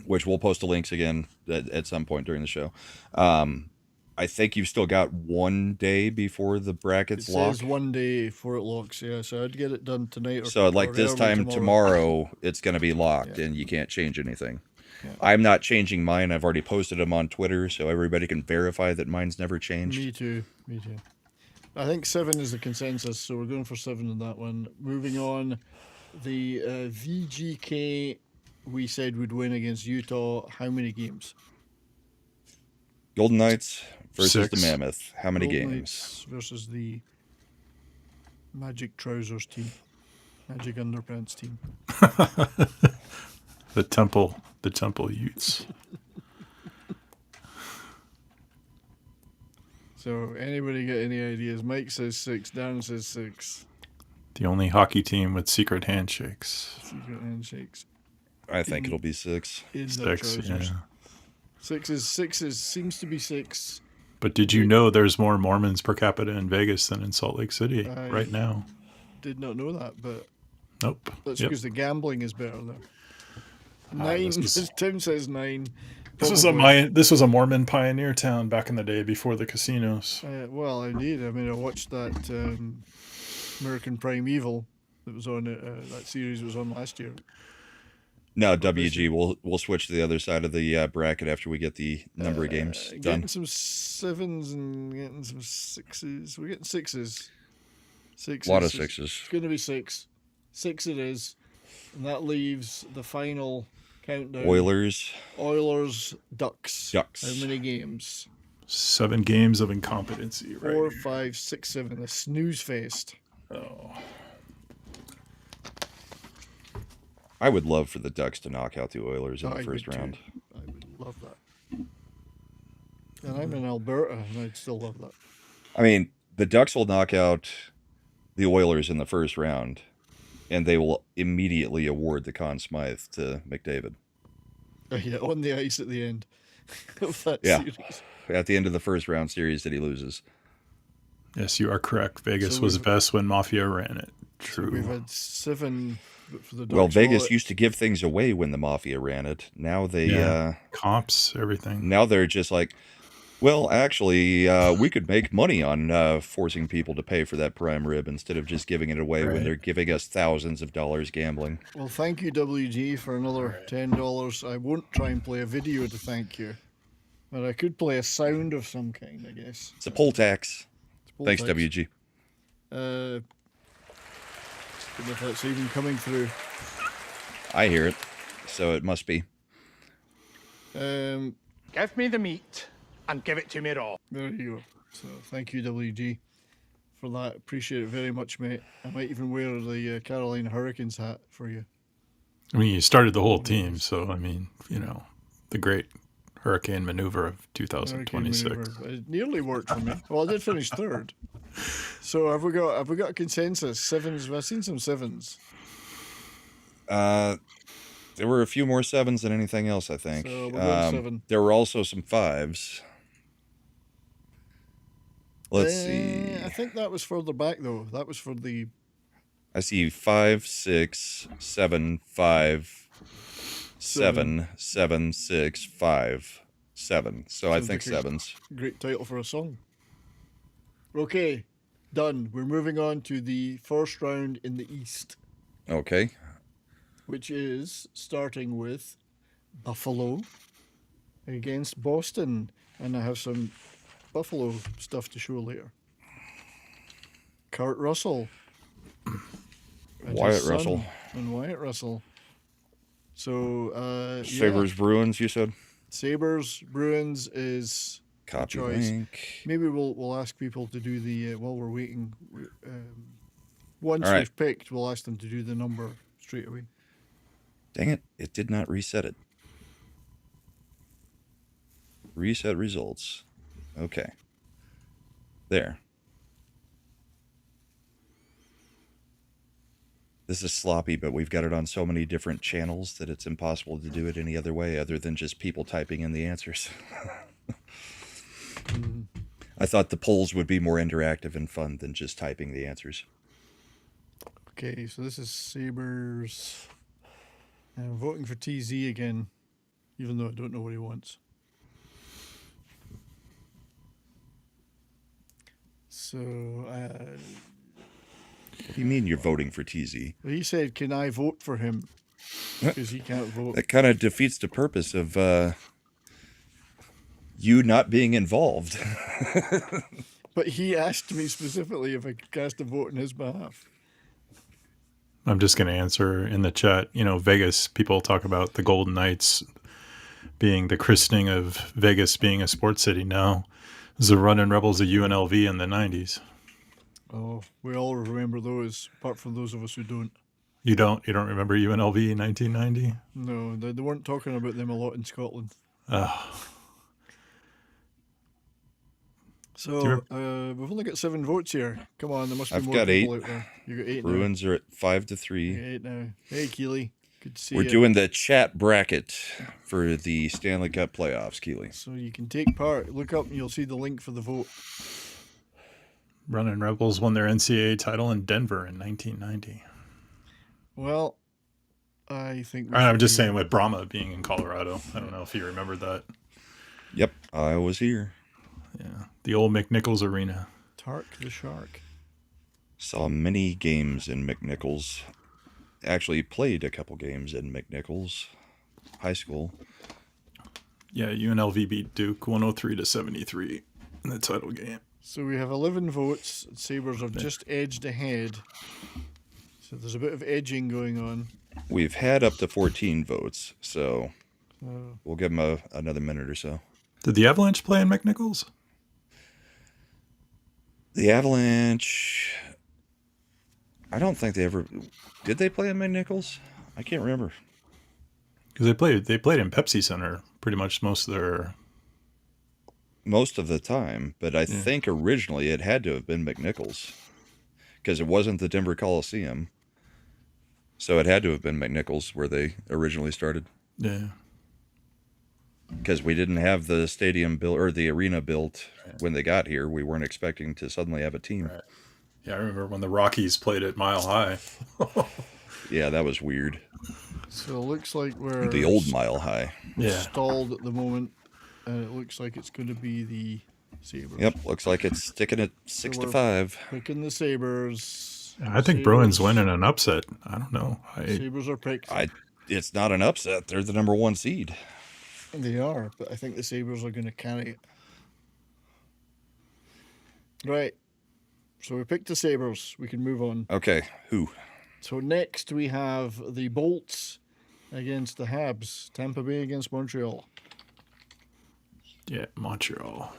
which we'll post the links again at some point during the show. I think you've still got 1 day before the brackets It lock. says 1 day before it locks, yeah. So I'd get it done tonight. So like or this early time tomorrow, it's going to be locked and you can't change anything. Yeah. I'm not changing mine. I've already posted them on Twitter so everybody can verify that mine's never changed. Me too. I think 7 is the consensus, so we're going for 7 on that one. Moving on, the VGK we said would win against Utah. How many games? Golden Knights versus 6. the Mammoth. How many Golden games? Knights versus the Magic Trousers team. Magic Underpants team. The Temple Utes. So anybody got any ideas? Mike says 6. Darren says 6. The only hockey team with secret handshakes. Secret handshakes. I think it'll be 6. In their 6, trousers. yeah. 6 seems to be 6. But did you know there's more Mormons per capita in Vegas than in Salt Lake City right now? Did not know that, but Nope. that's Yep. because the gambling is better there. 9. this was- Tim says 9. This was a Mormon pioneer town back in the day before the casinos. Well, indeed. I mean, I watched that American Primeval that was on that series was on last year. No, WG, we'll switch to the other side of the bracket after we get the number of games done. Getting some 7s and getting some 6s. We're getting 6s. 6s. A lot of It's 6s. going to be 6. 6 it is. And that leaves the final countdown. Oilers. Ducks. Ducks. How many games? 7 games of incompetency, right? 4, 5, 6, 7. The snooze fest. Oh. I would love for the Ducks to knock out the Oilers in the I first would too. round. I would love that. And I'm in Alberta, and I'd still love that. I mean, the Ducks will knock out the Oilers in the first round, and they will immediately award the Conn Smythe to McDavid. Yeah, on the ice at the end of that Yeah. series. At the end of the first round series that he loses. Yes, you are correct. Vegas So was we've- best when Mafia ran it. True. We've had 7 for the Ducks. Well, Vegas used to give things away when the Mafia ran it. Now they Yeah. Comps, everything. now they're just like, well, actually, we could make money on forcing people to pay for that prime rib instead of just giving it away when Right. they're giving us thousands of dollars gambling. Well, thank you, WG, for another $10. I won't try and play a video to thank you, but I could play a sound of some kind, I guess. It's a poll tax. Poll Thanks, tax. WG. Don't know if that's even coming through. I hear it, so it must be. Give me the meat and give it to me raw. There you go. So thank you, WG, for that. Appreciate it very much, mate. I might even wear the Carolina Hurricanes hat for you. I mean, you started the whole team, so I mean, the great hurricane maneuver of Hurricane 2026. maneuver. It nearly worked for me. Well, I did finish 3rd. So have we got a consensus? 7s. I've seen some 7s. There were a few more 7s than anything else, I think. So we're going 7. There were also some 5s. Let's see. I think that was further back though. That was for the. I see 5, 6, 7, 5, 7, 7, 6, 5, 7. So I Sounds think like a sevens. Great title for a song. Okay, done. We're moving on to the first round in the East, Okay. which is starting with Buffalo against Boston. And I have some Buffalo stuff to show later. Kurt Russell. and his Wyatt son Russell. And Wyatt Russell. So, Sabres Bruins, you said? Sabres Bruins is Copy choice. link. Maybe we'll ask people to do the while we're waiting. Once All right. we've picked, we'll ask them to do the number straight away. Dang it, it did not reset it. Reset results. Okay. There. This is sloppy, but we've got it on so many different channels that it's impossible to do it any other way other than just people typing in the answers. I thought the polls would be more interactive and fun than just typing the answers. Okay, so this is Sabres. I'm voting for TZ again, even though I don't know what he wants. So, What do you mean you're voting for TZ? well, he said, can I vote for him? Because he can't vote. That kind of defeats the purpose of you not being involved. But he asked me specifically if I could cast a vote on his behalf. I'm just going to answer in the chat. You know, Vegas, people talk about the Golden Knights being the christening of Vegas being a sports city. No, it was the Running Rebels of UNLV in the 90s. Oh, we all remember those, apart from those of us who don't. You don't remember UNLV in 1990? No, they weren't talking about them a lot in Scotland. So, we've only got 7 votes here. Come on, there must be I've more got people 8. out there. You got 8 Bruins are at 5-3. now. You got 8 now. Hey, Keely. Good to see We're you. doing the chat bracket for the Stanley Cup Playoffs, Keely. So you can take part. Look up and you'll see the link for the vote. Running Rebels won their NCAA title in Denver in 1990. Well, I think... I'm just saying with Brahma being in Colorado. I don't know if you remember that. Yep, I was here. Yeah, the old McNichols Arena. Tark the Shark. Saw many games in McNichols. Actually played a couple games in McNichols High School. Yeah, UNLV beat Duke 103-73 in the title game. So we have 11 votes. Sabres are just edged ahead. So there's a bit of edging going on. We've had up to 14 votes, so we'll give them another minute or so. Did the Avalanche play in McNichols? The Avalanche... I don't think they ever... Did they play in McNichols? I can't remember. Because they played in Pepsi Center pretty much most of the time, but I think originally it had to have been McNichols because it wasn't the Denver Coliseum. So it had to have been McNichols where they originally started. Yeah. Because we didn't have the stadium built or the arena built when they got here. We weren't expecting to suddenly have a team. Right. Yeah, I remember when the Rockies played at Mile High. Yeah, that was weird. So it looks like we're... The old Mile High. stalled at the moment. And it looks like it's going to be the Sabres. Yep, looks like it's sticking at 6-5. Picking the Sabres. I think Bruins win in an upset. I don't know. Sabres are picked. It's not an upset. They're the number 1 seed. They are, but I think the Sabres are going to carry it. Right. So we picked the Sabres. We can move on. Okay, who? So next we have the Bolts against the Habs. Tampa Bay against Montreal. Yeah, Montreal.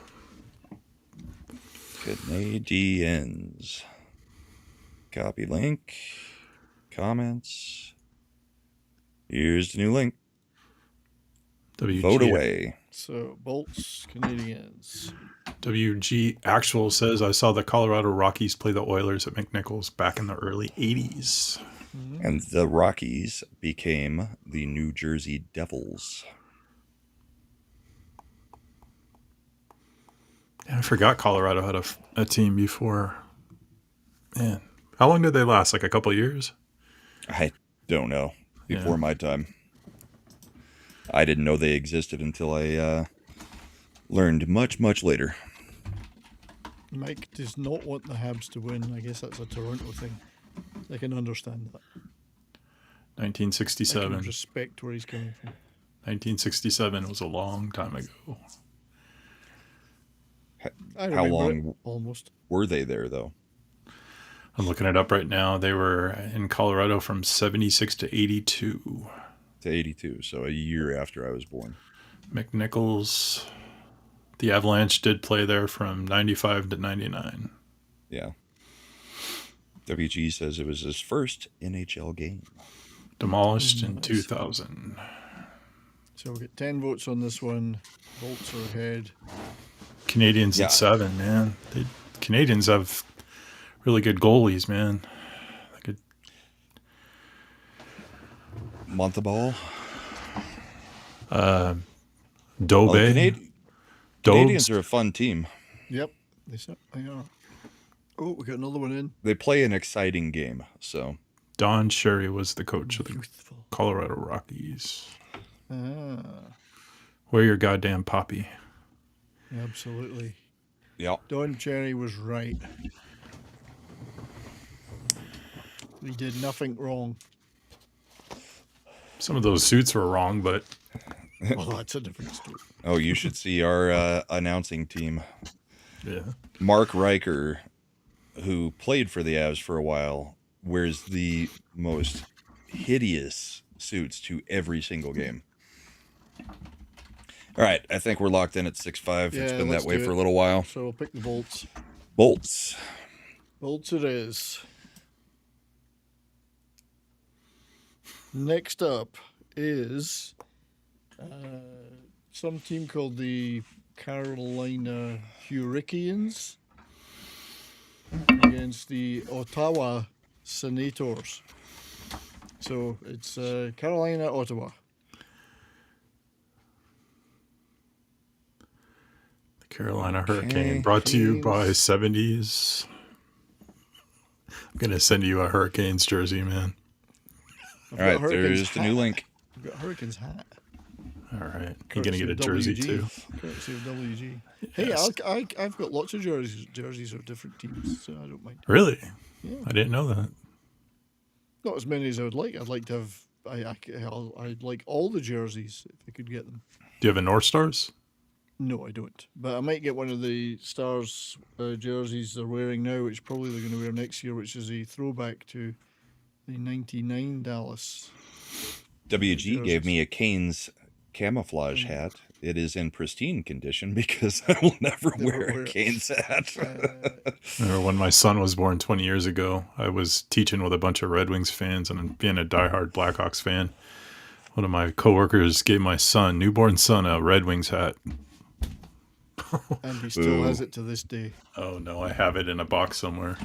Canadiens. Copy link. Comments. Here's the new link. Vote away. So Bolts, Canadiens. WG Actual says, I saw the Colorado Rockies play the Oilers at McNichols back in the early 80s. And the Rockies became the New Jersey Devils. I forgot Colorado had a team before. Man, how long did they last? Like a couple of years? I don't know. Before Yeah. my time. I didn't know they existed until I learned much, much later. Mike does not want the Habs to win. I guess that's a Toronto thing. I can understand that. I can 1967. respect where he's coming from. 1967 was a long time ago. I How remember long it, almost. were they there, though? I'm looking it up right now. They were in Colorado from 76 to 82. To 82, so a year after I was born. McNichols. The Avalanche did play there from 95 to 99. Yeah. WG says it was his first NHL game. Demolished in Nice. 2000. So we'll get 10 votes on this one. Bolts are ahead. Canadians Yeah. at 7, man. Canadians have really good goalies, man. They could, Monthball. Dobe. Canadians Dobes. are a fun team. Yep, they certainly are. Oh, we got another one in. They play an exciting game, so Don Sherry was the coach of the Youthful. Colorado Rockies. Ah, Wear your goddamn poppy. absolutely. yeah. Don Cherry was right. He did nothing wrong. Some of those suits were wrong, but Well, that's a different story. Oh, you should see our announcing team. yeah. Mark Riker, who played for the Avs for a while, wears the most hideous suits to every single game. All right, I think we're locked in at 6-5. It's Yeah, been let's that way do for it. a little while. So we'll pick the bolts. Bolts. Bolts it is. Next up is some team called the Carolina Hurricanes against the Ottawa Senators. So it's Carolina, Ottawa. The Carolina Okay. Hurricane, brought to you by Canes. 70s. I'm going to send you a Hurricanes jersey, man. I've All got right, Hurricanes there's the new hat. link. I've got Hurricanes hat. All right. You're going to Courtesy get a of jersey, WG. too. Courtesy of WG. Hey, Yes. I've got lots of jerseys of different teams, so I don't mind. Really? Yeah. I didn't know that. Not as many as I would like. I'd like to have. I'd like all the jerseys if I could get them. Do you have a North Stars? No, I don't. But I might get one of the Stars jerseys they're wearing now, which probably they're going to wear next year, which is a throwback to the '99 Dallas. WG gave jerseys. me a Canes camouflage hat. It is in pristine condition because I will never Never wear wear a it. Canes hat. Remember when my son was born 20 years ago, I was teaching with a bunch of Red Wings fans and being a diehard Blackhawks fan. One of my coworkers gave my son, newborn son, a Red Wings hat. And he still Boo. has it to this day. Oh no, I have it in a box somewhere.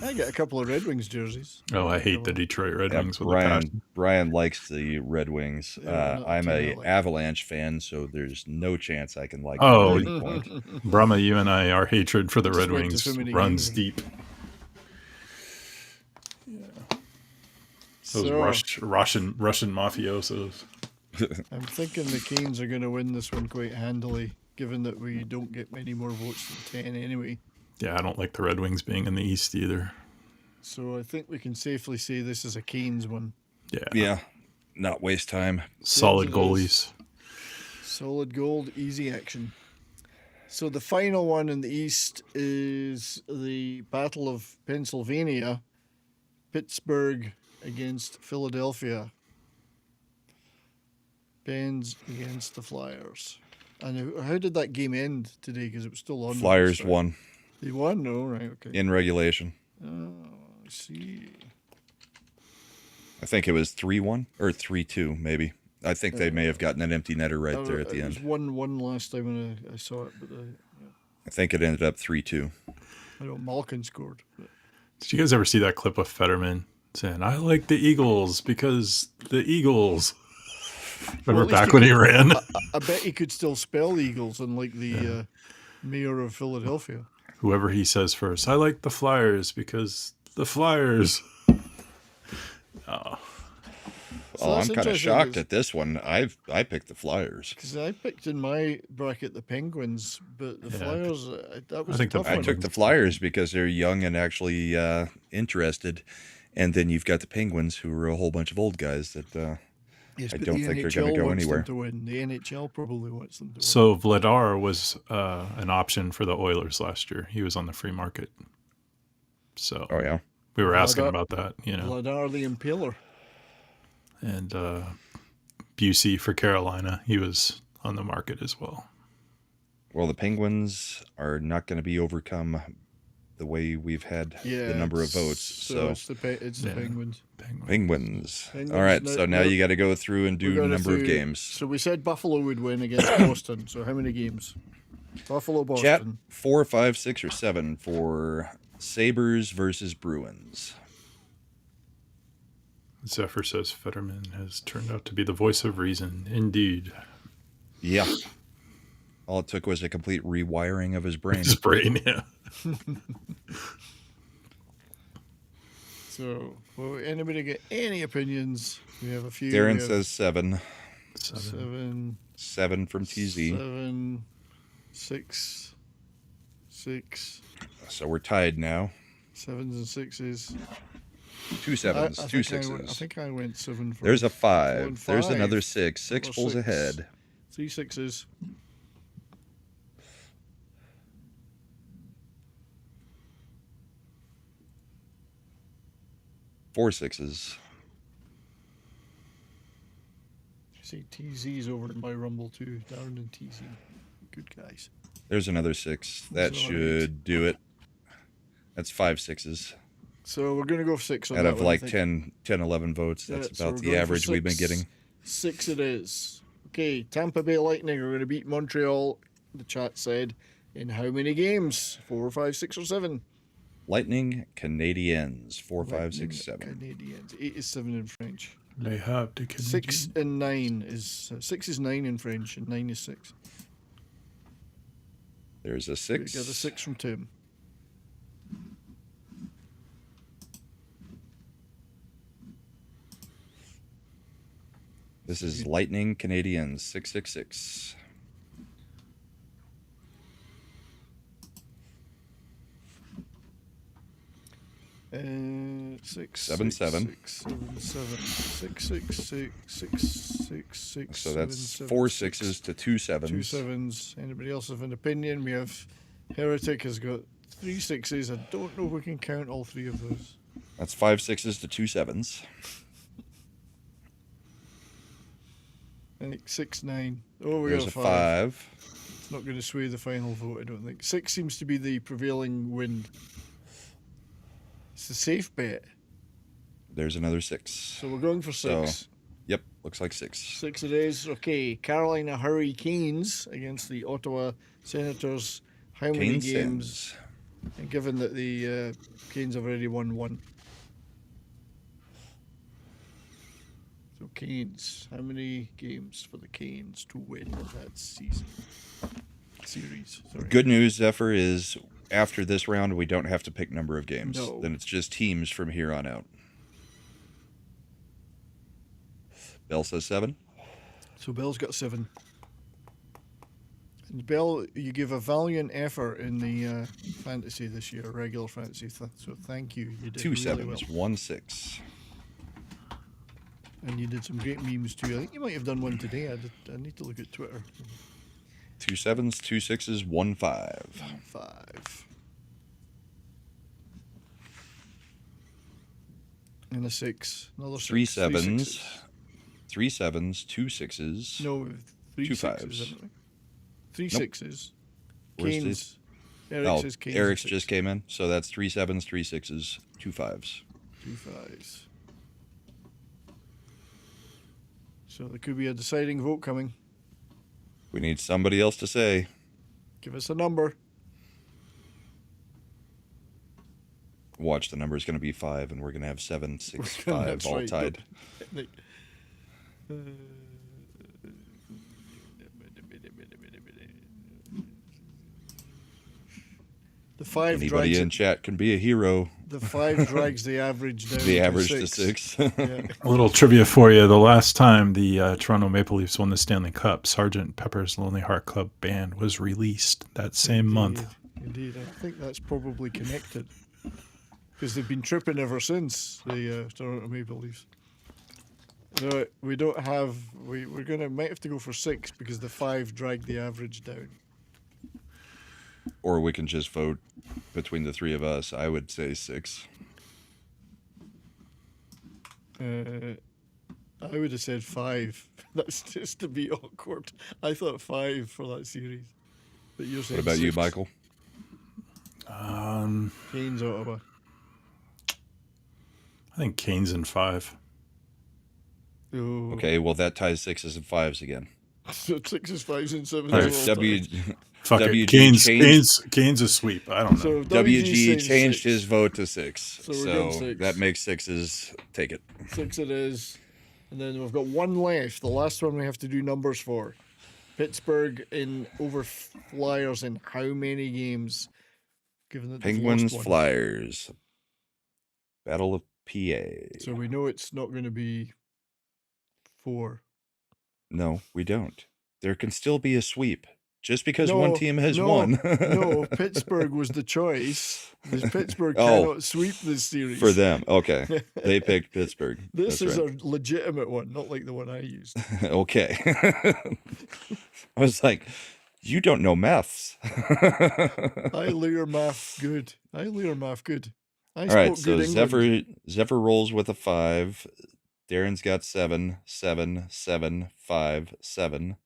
I get a couple of Red Wings jerseys. Oh, I hate the Detroit Red Yeah, Wings with a passion. Brian likes the Red Wings. Yeah, not I'm a a team I like. Avalanche fan, so there's no chance I can like Oh. them at any point. Brahma, you and I, our hatred for the Just Red went to Wings so many runs games. deep. Those So Russian mafiosos. I'm thinking the Canes are going to win this one quite handily, given that we don't get many more votes than 10 anyway. Yeah, I don't like the Red Wings being in the East either. So I think we can safely say this is a Canes one. Yeah. Yeah, not waste time. Solid Yes, it goalies. Solid gold, easy action. So the final one in the East is the Battle of Pennsylvania, Pittsburgh against Philadelphia. Pens against the Flyers. And how did that game end today? Because it was still on. when it Flyers started. won They won? No, right, okay. in regulation. Oh, I see. I think it was 3-1 or 3-2, maybe. I think they may have gotten an empty netter right there at the It was end. 1-1 last time when I saw it, but I think it ended up 3-2. I know Malkin scored. But Did you guys ever see that clip of Fetterman saying, I like the Eagles because the Eagles? Well, Remember at least back he when he could- ran? I bet he could still spell Eagles, unlike the mayor of Philadelphia. Whoever he says first. I like the Flyers because the Flyers. Oh, I'm that's kind of interesting, shocked is- at this one. I picked the Flyers. Because I picked in my bracket the Penguins, but the Yeah, Flyers, that was I think a the tough I one. took the Flyers because they're young and actually interested. And then you've got the Penguins, who are a whole bunch of old guys that Yes, I but don't the think they're going NHL to go wants them anywhere. to win. The NHL probably wants them to win. So Vladar was an option for the Oilers last year. He was on the free market. So Oh, yeah. we were asking Vladar- about that, you know. Vladar the Impaler. And Busey for Carolina, he was on the market as well. Well, the Penguins are not going to be overcome the way we've had the number of votes. So it's the Penguins. Penguins. Penguins, All right. no- So now no- you got to go through and We do gotta number of do- games. So we said Buffalo would win against Boston. So how many games? Buffalo, Chat Boston. 4, 5, 6, or 7 for Sabres versus Bruins. Zephyr says Fetterman has turned out to be the voice of reason. Indeed. Yeah. All it took was a complete rewiring of his brain. His brain, yeah. So, well, anybody get any opinions? We have a few. Darren We have says 7. 7, 7 from TZ. 7, 6, 6, So we're tied now. 7s and 6s. 2 sevens, 2 I sixes. think I went 7 for. There's a 5. and There's 5. another 6. 6 Another pulls 6. ahead. 3 6s. Four sixes. See, TZ's over in my Rumble too. Darren and TZ. Good guys. There's another 6. That There's should do it. That's 5 sixes. So we're going to go for 6 on Out that of one, I like think. 10, 11 votes. Yeah, That's so about we're the going for average we've been 6. getting. 6 it is. Okay, Tampa Bay Lightning are going to beat Montreal, the chat said, in how many games? 4, 5, 6, or 7? Lightning Canadiens. 4, 5, 6, Lightning 7. Canadians. 8 is 7 in French. They have to 6 and 9 is 6 is 9 in French, and 9 is 6. There's a We 6. got a 6 from Tim. This is Lightning Canadiens. 666. Six, 7, 7. 6, 7, 7, 6, 6, 6, 6, 6, 6. So that's 7, 4 6. sixes to 2 sevens. 2 sevens. Anybody else have an opinion? We have Heretic has got 3 6s. I don't know if we can count all 3 of those. That's 5 sixes to 2 sevens. I think 6, 9. Oh, we There's got a a 5. 5. It's not going to sway the final vote, I don't think. 6 seems to be the prevailing wind. It's a safe bet. There's another 6. So we're going for 6. So- Yep, looks like 6. 6 it is. Okay, Carolina Hurricanes against the Ottawa Senators. How many Canes games? Sens. And given that the Canes have already won 1. So Canes, how many games for the Canes to win that series? Sorry. Good news, Zephyr, is after this round, we don't have to pick number of games. No. Then it's just teams from here on out. Bell says 7. So Bell's got 7. And Bell, you give a valiant effort in the fantasy this year, regular fantasy. So thank you. You did 2 really sevens, well. 1 6. And you did some great memes too. I think you might have done one today. I need to look at Twitter. 2 sevens, 2 sixes, 1 5. 5. And a 6. Another 3 6. sevens, sixes. 3 sevens, 2 sixes. No, 3 2 sixes, fives. haven't we? 3 Nope. sixes. Where's Canes. Eric Oh, says Canes. Eric's and just 6. came in. So that's 3 sevens, 3 sixes, 2 5s. 2 5s. So there could be a deciding vote coming. We need somebody else to say. Give us a number. Watch, the number's going to be 5, and we're going to have 7, 6, 5 That's all right, tied. Nick. 5 Anybody drags in chat can be a hero. the 5 drags the average down. The average to to 6. 6. Yeah. A little trivia for you. The last time the Toronto Maple Leafs won the Stanley Cup, Sgt. Pepper's Lonely Heart Club Band was released that same month. Indeed, I think that's probably connected because they've been tripping ever since the Toronto Maple Leafs. No, we don't have. We're might have to go for 6 because the 5 dragged the average down. Or we can just vote between the 3 of us. I would say 6. I would have said 5. That's just to be awkward. I thought 5 for that series, but you're saying. What about 6. you, Michael? Canes, Ottawa. I think Canes in 5. Oh. Okay, well that ties 6s and 5s again. So 6s, 5s, and 7s. All right, all time. W Fuck WG it. Canes, changed- Canes a sweep. I don't know. So WG says changed 6. his vote to 6. So we're getting 6. That makes 6s. Take it. 6 it is. And then we've got one left. The last one we have to do numbers for. Pittsburgh in over Flyers in how many games? Given that they've Penguins, lost one. Flyers. Battle of PA. So we know it's not going to be 4. No, we don't. There can still be a sweep. Just because one team has won. No, Pittsburgh was the choice. Because Pittsburgh Oh. cannot sweep this series. For them. Okay. They picked Pittsburgh. This That's is right. a legitimate one, not like the one I used. Okay. I was like, you don't know maths. I lure math good. I All right, spoke so good England. Zephyr rolls with a 5. Darren's got 7, 7, 7, 5, 7.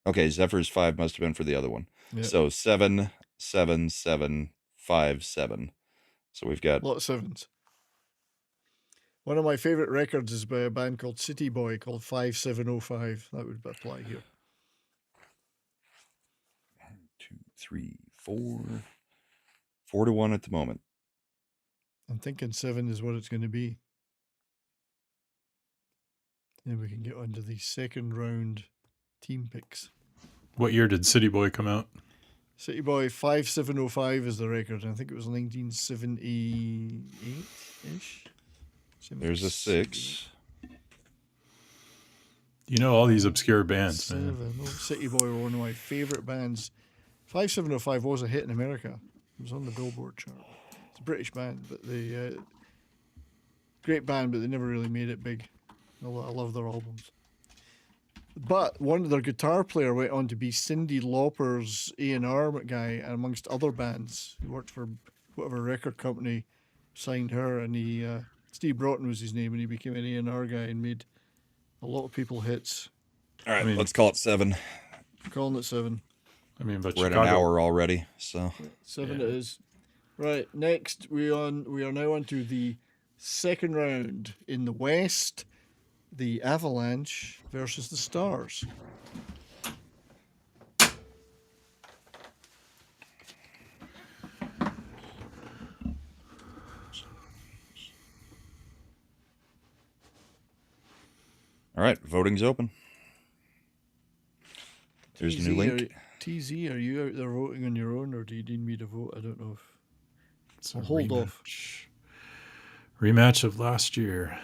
Okay, Zephyr's 5 must have been for the other one. Yeah. So 7, 7, 7, 5, 7. So we've got A lot of 7s. One of my favorite records is by a band called City Boy called 5705. That would apply here. 2, 3, 4. 4 to 1 at the moment. I'm thinking 7 is what it's going to be. Then we can get on to the second round team picks. What year did City Boy come out? City Boy 5705 is the record. I think it was 1978-ish. There's a 6. You know all these obscure bands, man. 7. No, City Boy were one of my favorite bands. 5705 was a hit in America. It was on the Billboard chart. It's a British band, but they great band, but they never really made it big. I love their albums. But one of their guitar player went on to be Cyndi Lauper's A&R guy, and amongst other bands. He worked for whatever record company signed her, and he Steve Broughton was his name, and he became an A&R guy and made a lot of people hits. All right, let's call it 7. Calling it 7. I mean, but We're at Chicago, an hour already, so 7 it is. Right, next we are now on to the second round in the West. The Avalanche versus the Stars. all right, voting's open. There's a new link. TZ, are you out there voting on your own, or do you need me to vote? I don't know if. it's a I'll hold off. Rematch of last year.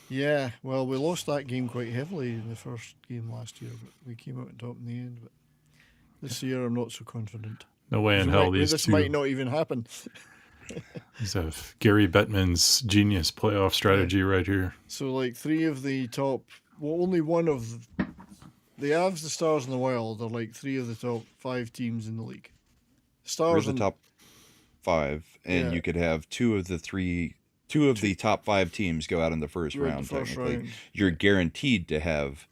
Yeah, well, we lost that game quite heavily in the first game last year, but we came out on top in the end. But this year, I'm not so confident. No way in hell This might not even happen. These have Gary Bettman's genius playoff strategy right here. So, like, 3 of the top, well, only one of the Avs, the Stars, and the Wild are like 3 of the top 5 teams in the league. We're Stars the and top 5, and Yeah. you could have two of the top 5 teams go out in the first Right, the round. first Technically, round. you're guaranteed to have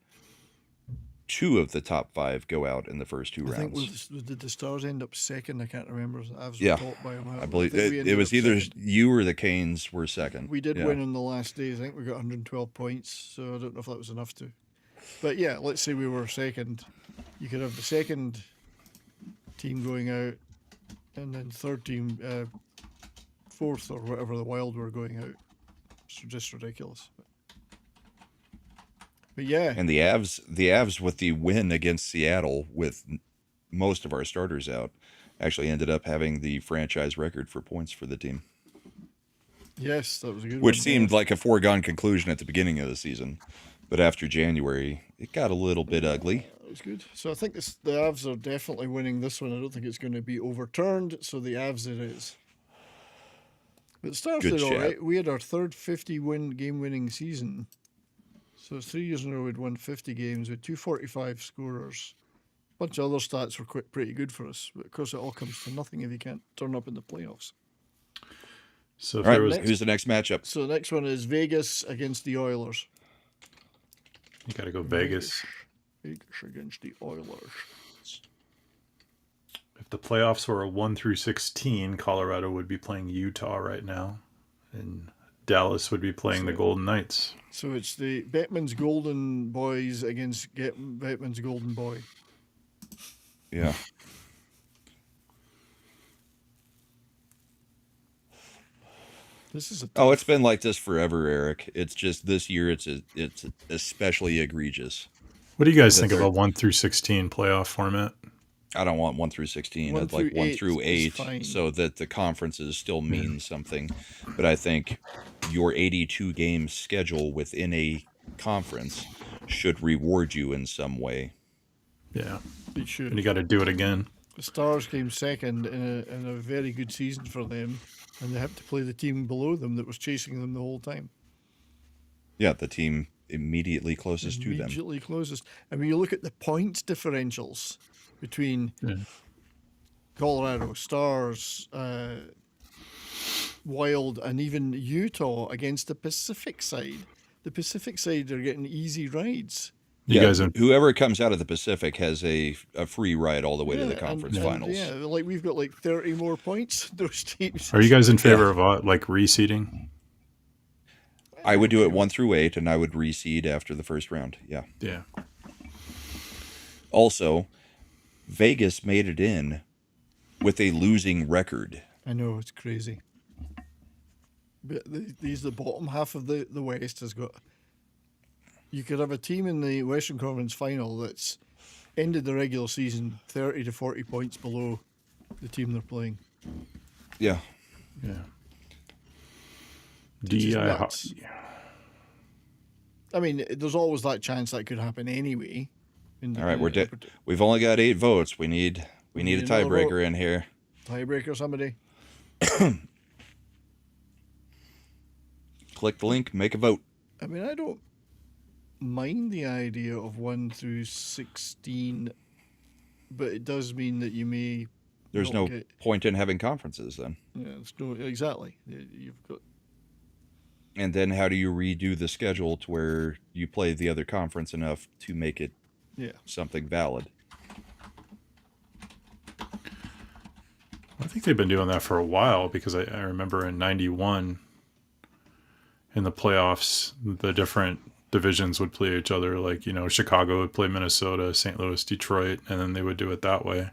2 of the top 5 go out in the first 2 I think rounds. did the Stars end up second? I can't remember. The Avs Yeah. were top by a mile. I believe think we it ended was up either second. you or the Canes were second. We did Yeah. win on the last day. I think we got 112 points, so I don't know if that was enough to. But yeah, let's say we were second. You could have the second team going out, and then third team, fourth or whatever the Wild were going out. It's just ridiculous. But yeah, And the Avs with the win against Seattle with most of our starters out, actually ended up having the franchise record for points for the team, Yes, that was a good which one. seemed yeah. like a foregone conclusion at the beginning of the season. But after January, it got a little bit ugly. That was good. So I think the Avs are definitely winning this one. I don't think it's going to be overturned. So the Avs it is. But the Stars Good did all chat. right. We had our third 50-win game-winning season. So it's 3 years in a row we'd won 50 games with 245 scorers. A bunch of other stats were pretty good for us. But of course, it all comes to nothing if you can't turn up in the playoffs. So if All there right, was, who's the next matchup? So the next one is Vegas against the Oilers. you got to go Vegas. Vegas against the Oilers. If the playoffs were a 1 through 16, Colorado would be playing Utah right now, and Dallas would be playing the Golden Knights. So it's the Bettman's Golden Boys against Bettman's Golden Boy. Yeah. This is a Oh, it's been like this forever, Eric. It's just this year it's especially egregious. What do you guys That think of they're- a 1 through 16 playoff format? I don't want 1 through 16. I'd like 1 through 8 so that the conferences still mean something. But I think your 82 game schedule within a conference should reward you in some way. Yeah, It should. and you got to do it again. The Stars came second in a very good season for them, and they had to play the team below them that was chasing them the whole time. Yeah, the team immediately closest to them. Immediately closest. And when you look at the points differentials between Colorado, Stars, Wild, and even Utah against the Pacific side are getting easy rides. You guys, whoever comes out of the Pacific has a free ride all the way to the conference finals. Yeah, like we've got like 30 more points. Those teams. are you guys in favor of like reseeding? I would do it 1 through 8, and I would reseed after the first round. Yeah. Yeah. Also, Vegas made it in with a losing record. I know, it's crazy. But the bottom half of the West has got. You could have a team in the Western Conference final that's ended the regular season 30 to 40 points below the team they're playing. Yeah. Yeah. Just nuts. I mean, there's always that chance that could happen anyway. All right, we've only got 8 votes. We need a need another tiebreaker vote. in here. Tiebreaker, somebody. Click the link, make a vote. I mean, I don't mind the idea of 1 through 16, but it does mean that you may. There's not no get, point in having conferences then. Yeah, it's no exactly. You've got. And then how do you redo the schedule to where you play the other conference enough to make it something valid? I think they've been doing that for a while because I remember in 91 in the playoffs, the different divisions would play each other. Like, you know, Chicago would play Minnesota, St. Louis, Detroit, and then they would do it that way.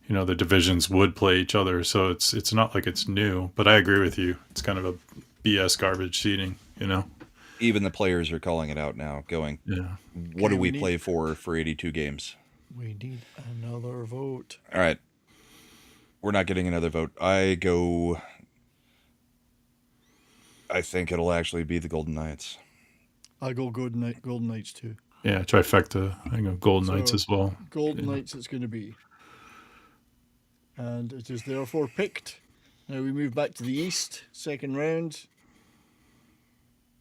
You know, the divisions would play each other. So it's not like it's new, but I agree with you. It's kind of a BS garbage seeding, you know? Even the players are calling it out now, going, what do we play for 82 games? We need another vote. All right. We're not getting another vote. I think it'll actually be the Golden Knights. I go Golden Knights too. Yeah, trifecta. I go Golden Knights as well. Golden Knights it's going to be. And it is therefore picked. Now we move back to the East, second round.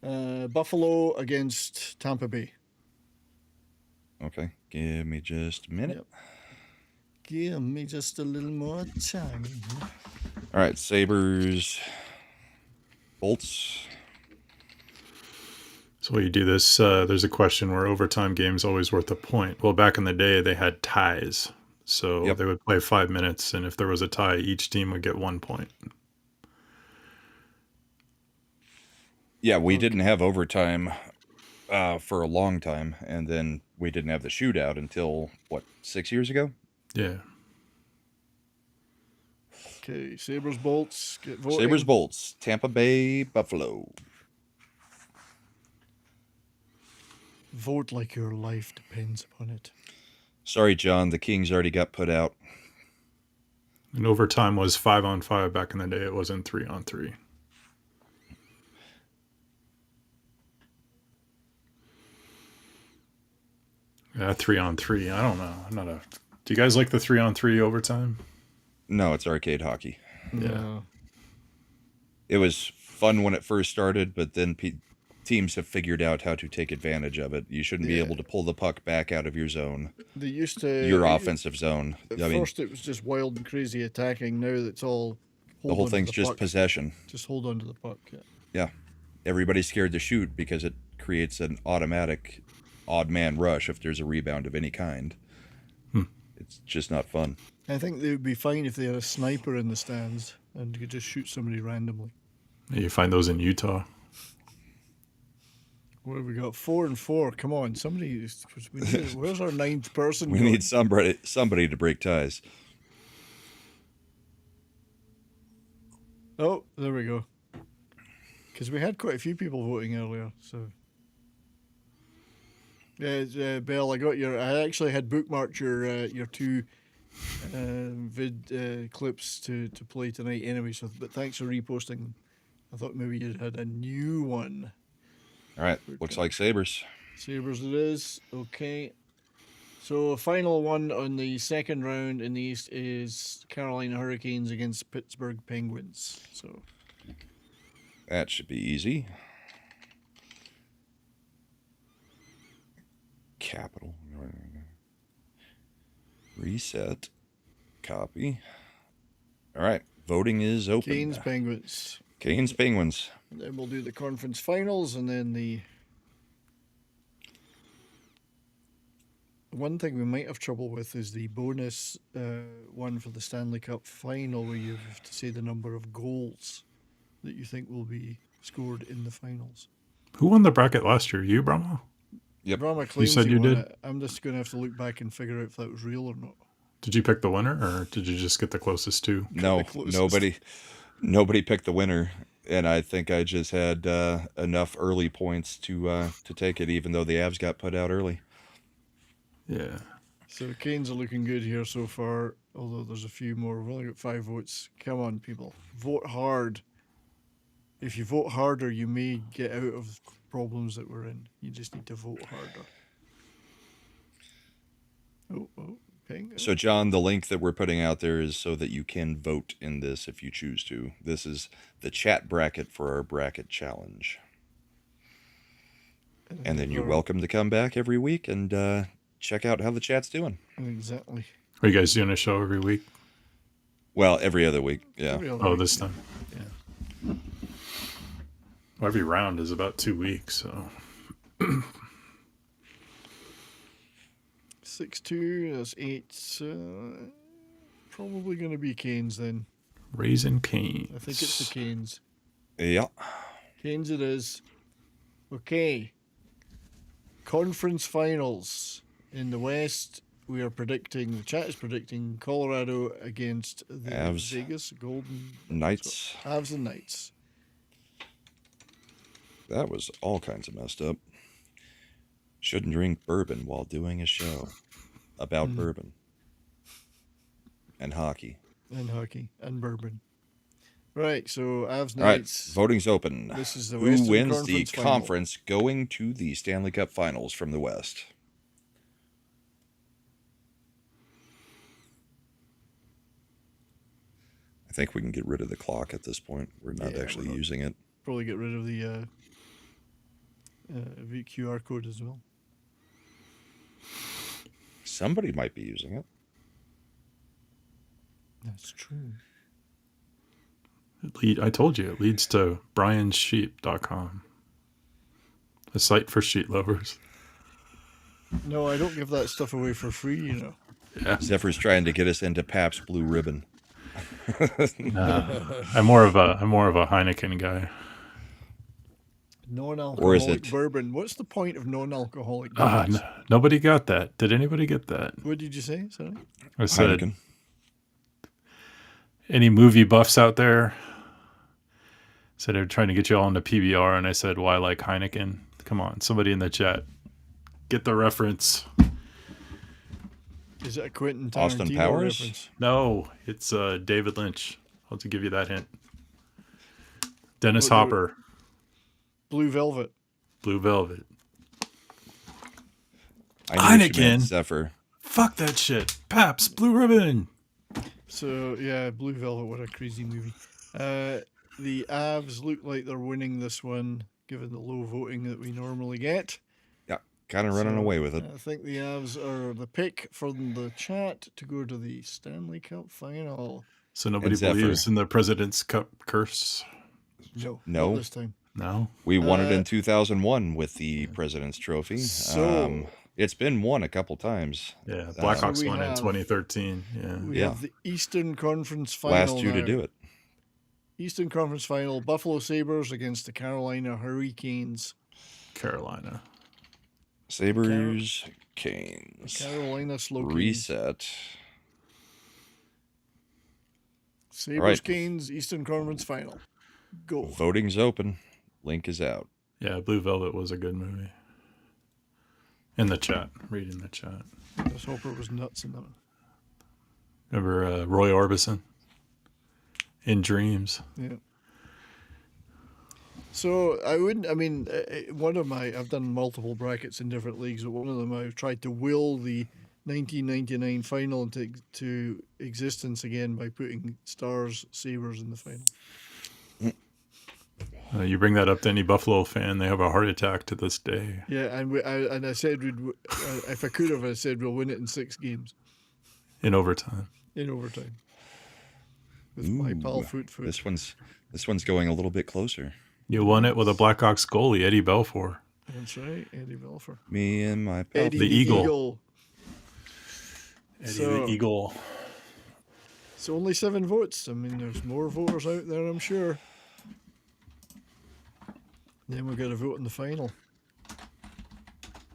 Buffalo against Tampa Bay. Okay, give me just a minute. Yep. Give me just a little more time. All right, Sabres, Bolts. So you do this, there's a question where overtime games always worth a point. Well, back in the day, they had ties. So they would play 5 minutes, and if there was a tie, each team would get 1 point. Yeah, we didn't have overtime for a long time, and then we didn't have the shootout until, 6 years ago? Yeah. Okay, Sabres, Bolts. Get voting. Sabres, Bolts, Tampa Bay, Buffalo. Vote like your life depends upon it. Sorry, John. The Kings already got put out. And overtime was 5-on-5 back in the day. It wasn't 3-on-3. Yeah, 3-on-3. I don't know. I'm not a. Do you guys like the 3-on-3 overtime? No, it's arcade hockey. Yeah. No. It was fun when it first started, but then teams have figured out how to take advantage of it. You shouldn't be able to pull the puck back out of your zone, They used to. your offensive zone. At I mean, first, it was just wild and crazy attacking. Now it's all. the whole thing's just possession. Just hold on to the puck. Yeah. Yeah. Everybody's scared to shoot because it creates an automatic odd man rush if there's a rebound of any kind. It's just not fun. I think they would be fine if they had a sniper in the stands and you could just shoot somebody randomly. You find those in Utah. What have we got? 4 and 4. Come on, somebody. Where's our 9th person? We going? need somebody to break ties. Oh, there we go. Because we had quite a few people voting earlier, so. Yeah, Belle, I actually had bookmarked your 2 vid clips to play tonight anyway. So, but thanks for reposting them. I thought maybe you had a new one. All right. Looks like Sabres. Sabres it is. Okay. So final one on the second round in the East is Carolina Hurricanes against Pittsburgh Penguins. So That should be easy. Capital. Reset. Copy. All right. Voting is open. Canes Penguins. Canes Penguins. And then we'll do the conference finals and then the one thing we might have trouble with is the bonus one for the Stanley Cup final where you have to say the number of goals that you think will be scored in the finals. Who won the bracket last year? You, Brahma? Yep. Brahma claims said he you won did? it. I'm just going to have to look back and figure out if that was real or not. Did you pick the winner, or did you just get the closest 2? No, closest. nobody picked the winner, and I think I just had enough early points to take it, even though the Avs got put out early. Yeah. So Canes are looking good here so far, although there's a few more. We've only got 5 votes. Come on, people. Vote hard. If you vote harder, you may get out of problems that we're in. You just need to vote harder. Oh, ping. So, John, the link that we're putting out there is so that you can vote in this if you choose to. This is the chat bracket for our bracket challenge. And then you're welcome to come back every week and check out how the chat's doing. Exactly. Are you guys doing a show every week? Well, every other week, yeah. Oh, this time. Yeah. Well, every round is about 2 weeks, so. 6-2, that's 8. Probably going to be Canes then. Raisin Canes. I think it's the Canes. Yeah. Canes it is. Okay. Conference finals. In the West, we are predicting, the chat is predicting Colorado against the Avs. Vegas Golden Knights. Avs and Knights. That was all kinds of messed up. Shouldn't drink bourbon while doing a show about bourbon and hockey. And hockey and bourbon. Right, so Avs All right, Knights. voting's open. This is the Who Western wins the Conference final. conference going to the Stanley Cup Finals from the West? I think we can get rid of the clock at this point. We're not actually using it. Probably get rid of the VQR code as well. Somebody might be using it. That's true. I told you, it leads to briansheep.com, a site for sheet lovers. No, I don't give that stuff away for free, you know. Yeah. Zephyr's trying to get us into Pabst Blue Ribbon. I'm more of a Heineken guy. Non-alcoholic Or is it- bourbon. What's the point of non-alcoholic Ah, bourbons? nobody got that. Did anybody get that? What did you say? Sorry. I said, Heineken. any movie buffs out there? Said they're trying to get you all into PBR, and I said, why like Heineken? Come on, somebody in the chat, get the reference. Is it a Quentin Tarantino Austin Powers? reference? No, it's David Lynch. I'll have to give you that hint. Dennis What, Hopper, Blue Velvet. Blue Velvet. I knew she meant Heineken. Zephyr. Fuck that shit. Paps, Blue Ribbon. So yeah, Blue Velvet. What a crazy movie. The Avs look like they're winning this one, given the low voting that we normally get. Yeah, kind of running So, away with it. I think the Avs are the pick from the chat to go to the Stanley Cup final. So nobody And Zephyr. believes in the President's Cup curse? No, No. not this time. No? We won it in 2001 with the President's Trophy. So- It's been won a couple times. Yeah, Blackhawks So we won in have- 2013. Yeah. We Yeah. have the Eastern Conference final. Last two to now. do it. Eastern Conference final: Buffalo Sabres against the Carolina Hurricanes. Carolina. Sabres, Canes. Carolina Slow Canes. Reset. Sabres right. Canes Eastern Conference final. Go. Voting's open. Link is out. Yeah, Blue Velvet was a good movie. In the chat. Reading the chat. Dennis Hopper was nuts in that one. Remember Roy Orbison? In Dreams. Yeah. So I've done multiple brackets in different leagues, but one of them I've tried to will the 1999 final into existence again by putting Stars Sabres in the final. You bring that up to any Buffalo fan, they have a heart attack to this day. Yeah, and I said if I could have, I said we'll win it in 6 games In overtime. in overtime with my pal Foot. This one's going a little bit closer. You won it with a Blackhawks goalie, Eddie Belfour. That's right, Eddie Belfour. Me and my pal. Eddie The Eagle. Eddie So- the Eagle. It's only 7 votes. I mean, there's more voters out there, I'm sure. Then we've got to vote in the final.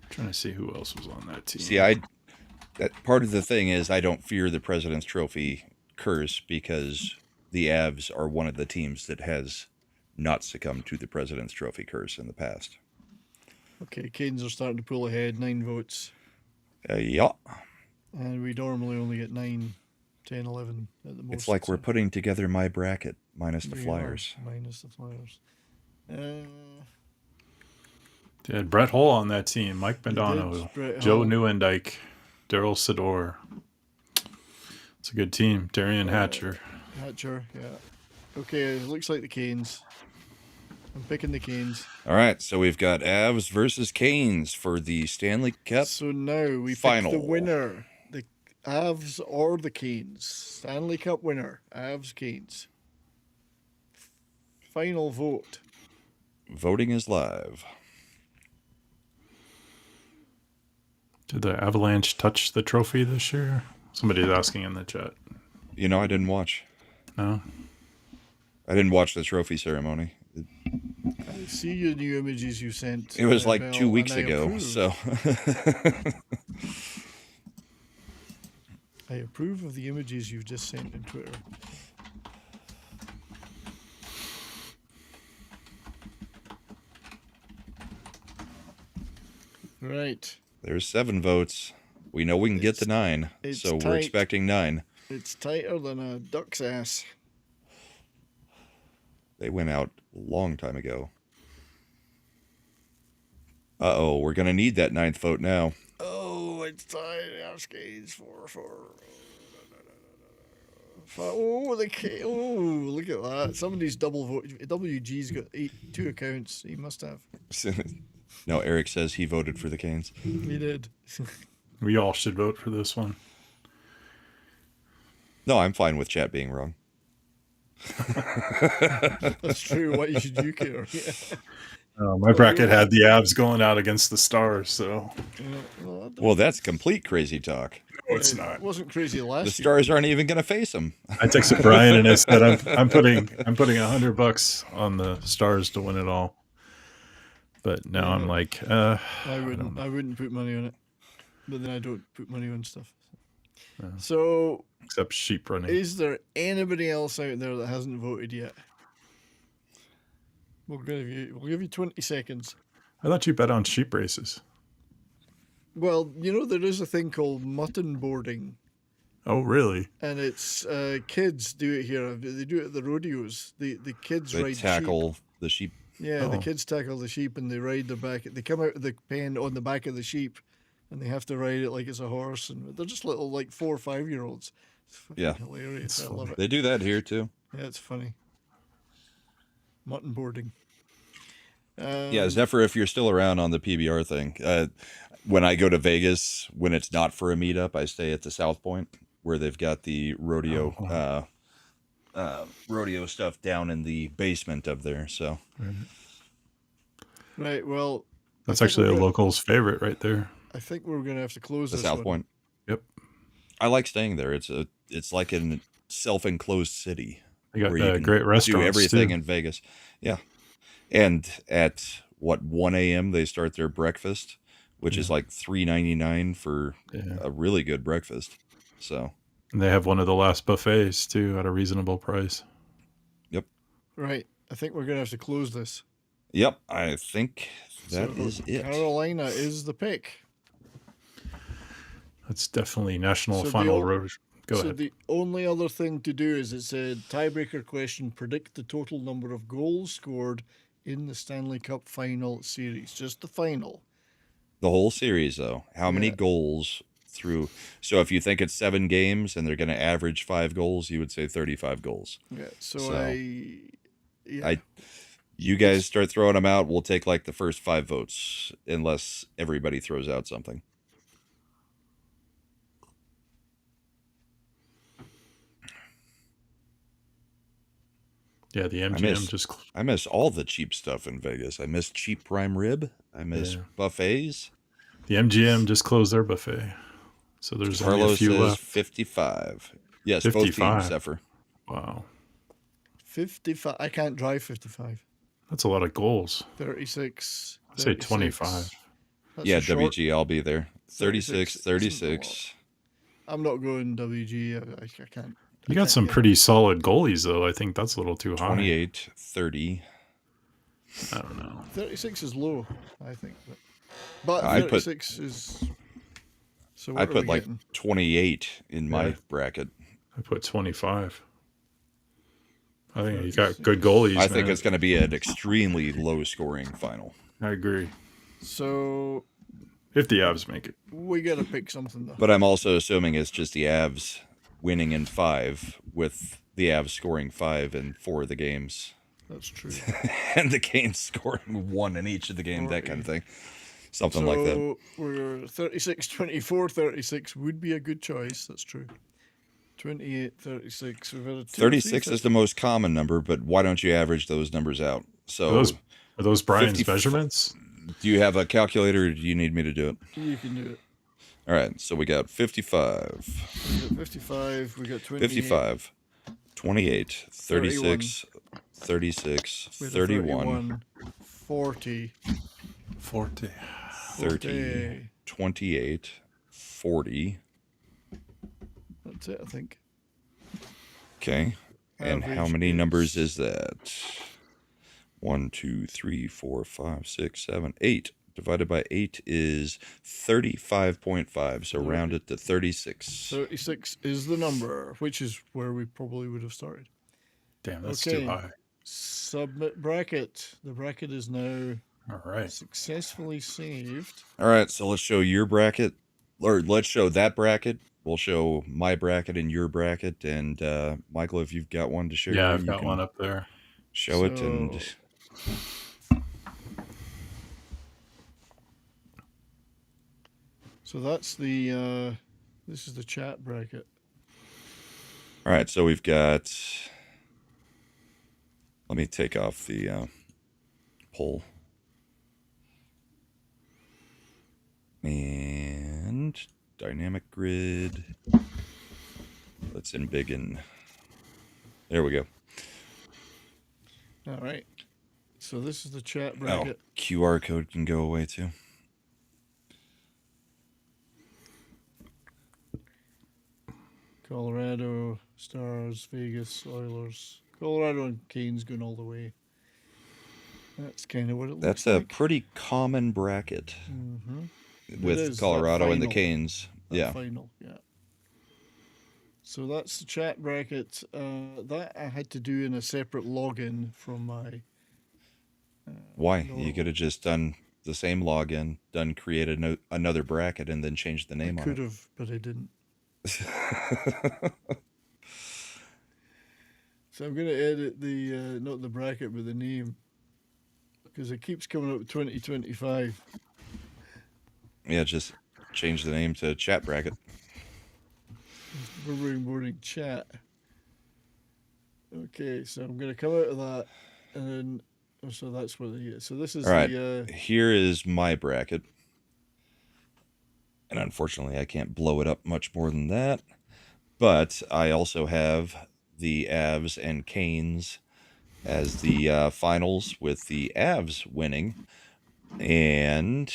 Trying to see who else was on that team. See, that part of the thing is I don't fear the President's Trophy curse because the Avs are one of the teams that has not succumbed to the President's Trophy curse in the past. Okay, Canes are starting to pull ahead, 9 votes. Yeah. And we normally only get 9, 10, 11 at the most. It's like we're so putting together my bracket minus the we are, Flyers. minus the Flyers. They had Brett Hull on that team, Mike Bandano, did, Brett Joe Hull. Nieuwendyk, Daryl Sador. It's a good team. Darian Hatcher. Hatcher, yeah. Okay, it looks like the Canes. I'm picking the Canes. All right, so we've got Avs versus Canes for the Stanley Cup. So now we Final. pick the winner. The Avs or the Canes. Stanley Cup winner. Avs, Canes. Final vote. Voting is live. Did the Avalanche touch the trophy this year? Somebody's asking in the chat. You know, I didn't watch. No? I didn't watch the trophy ceremony. I see your new images you sent. It was like Bell, 2 weeks and I ago, approve. so I approve of the images you've just sent on Twitter. Right. there's 7 votes. We know we can get to 9, it's so we're tight. expecting 9. It's tighter than a duck's ass. They went out a long time ago. Uh-oh, we're going to need that 9th vote now. Oh, it's tight. Skates 4-4. Oh, look at that. Somebody's double vote. WG's got 2 accounts. He must have. No, Eric says he voted for the Canes. He did. We all should vote for this one. No, I'm fine with chat being wrong. That's true. Why should you care? Yeah. My bracket had the Avs going out against the Stars, so Well, that's complete crazy talk. no, it's It not. wasn't crazy The last year. Stars aren't even going to face them. I texted Brian and I said I'm putting $100 on the Stars to win it all. But now I'm like, I wouldn't put money on it. But then I don't put money on stuff. So, except sheep running. is there anybody else out there that hasn't voted yet? We'll give you 20 seconds. I thought you bet on sheep races. Well, there is a thing called mutton boarding, Oh, really? and it's kids do it here. They do it at the rodeos. The kids They ride sheep. tackle the sheep. Yeah, the Oh. kids tackle the sheep and they ride their back. They come out of the pen on the back of the sheep, and they have to ride it like it's a horse. And they're just little, like 4 or 5 year olds. It's fucking Yeah. hilarious. It's I love it. They do that here too. Yeah, it's funny. Mutton boarding. Yeah, Zephyr, if you're still around on the PBR thing, when I go to Vegas, when it's not for a meetup, I stay at the South Point where they've got the rodeo rodeo stuff down in the basement of there. So Right. Well, That's I think actually a we're gonna- local's favorite right there. I think we're going to have to close the this South one. Point, Yep. I like staying there. It's like a self-enclosed city. They got where you can great do restaurants everything too. in Vegas. Yeah. And at 1 a.m. they start their breakfast, which is like $3.99 for Yeah. a really good breakfast. So, And they have one of the last buffets too at a reasonable price. Right. I think we're going to have to close this. yep, I think that So, is it. Carolina is the pick. That's definitely national So the final ol- road. Go so ahead. the only other thing to do is it said tiebreaker question: predict the total number of goals scored in the Stanley Cup final series. Just the final. The whole series, though, how many Yeah. goals through? So, if you think it's 7 games and they're going to average 5 goals, you would say 35 goals. Yeah. So, So, yeah. You guys start throwing them out. We'll take like the first 5 votes, unless everybody throws out something. Yeah, the MGM I miss all the cheap stuff in Vegas. I miss cheap prime rib. I miss Yeah. buffets. the MGM just closed their buffet, so there's only a Carlos few says left. 55. Yes, both 55. teams, Zephyr. Wow, 55. I can't drive 55. that's a lot of goals. 36. I'd say 36. 25. That's Yeah, a short- WG, I'll be there. 36, 36 isn't a 36. I'm not going WG. I can't. You got some pretty solid goalies though. I think that's a little too high. 28, 30. I don't know. 36 is low, I think. But I put- 36 is. So what I are put we like getting? 28 in my Yeah. bracket. I put 25. I think you got good goalies. I think man. it's going to be an extremely low scoring final. I agree. So If the Avs make it. we got to pick something though. But I'm also assuming it's just the Avs winning in 5, with the Avs scoring 5 in 4 of the games. That's true. And the Canes scoring 1 in each of the games, that kind of thing. Something like that. So we're 36, 24, 36 would be a good choice. That's true. 28, 36. We've had a 36 is the most common number, but why don't you average those numbers out? So, Are those Brian's 50 measurements? do you have a calculator, or do you need me to do it? You can do it. All right, so we got 55, We got 55. We got 28. 55, 28, 36, 36, We had a 31, 40. 40. 30, 28, 40. That's it, I think. Okay. And how Average many is- numbers is that? 1, 2, 3, 4, 5, 6, 7, 8. Divided by 8 is 35.5. So round it to 36. 36 is the number, which is where we probably would have started. Damn, that's Okay. too high. Submit bracket. The bracket is now All right. successfully saved. All right, so let's show your bracket, or let's show that bracket. We'll show my bracket and your bracket. And Michael, if you've got one to share, Yeah, I've you got can one up there. show it. And So that's the this is the chat bracket. all right, so we've got. Let me take off the poll. And dynamic grid. Let's embiggen. There we go. All right. So this is the chat Oh, bracket. QR code can go away too. Colorado, Stars, Vegas, Oilers. Colorado and Canes going all the way. That's kind of what it looks That's like. a pretty common bracket. Mm-hmm. with is, that Colorado and the final. Canes. That Yeah. final, yeah. So that's the chat bracket. That I had to do in a separate login from my. Why? No. You could have just done the same login, created another bracket, and then changed the I name on could it. have, but I didn't. So I'm going to edit the not the bracket but the name, because it keeps coming up with 2025. Yeah, just change the name to chat bracket. Bourbon boarding chat. Okay, so I'm going to come out of that, and then so that's what the so this is All right, the here is my bracket, and unfortunately I can't blow it up much more than that. But I also have the Avs and Canes as the finals, with the Avs winning. And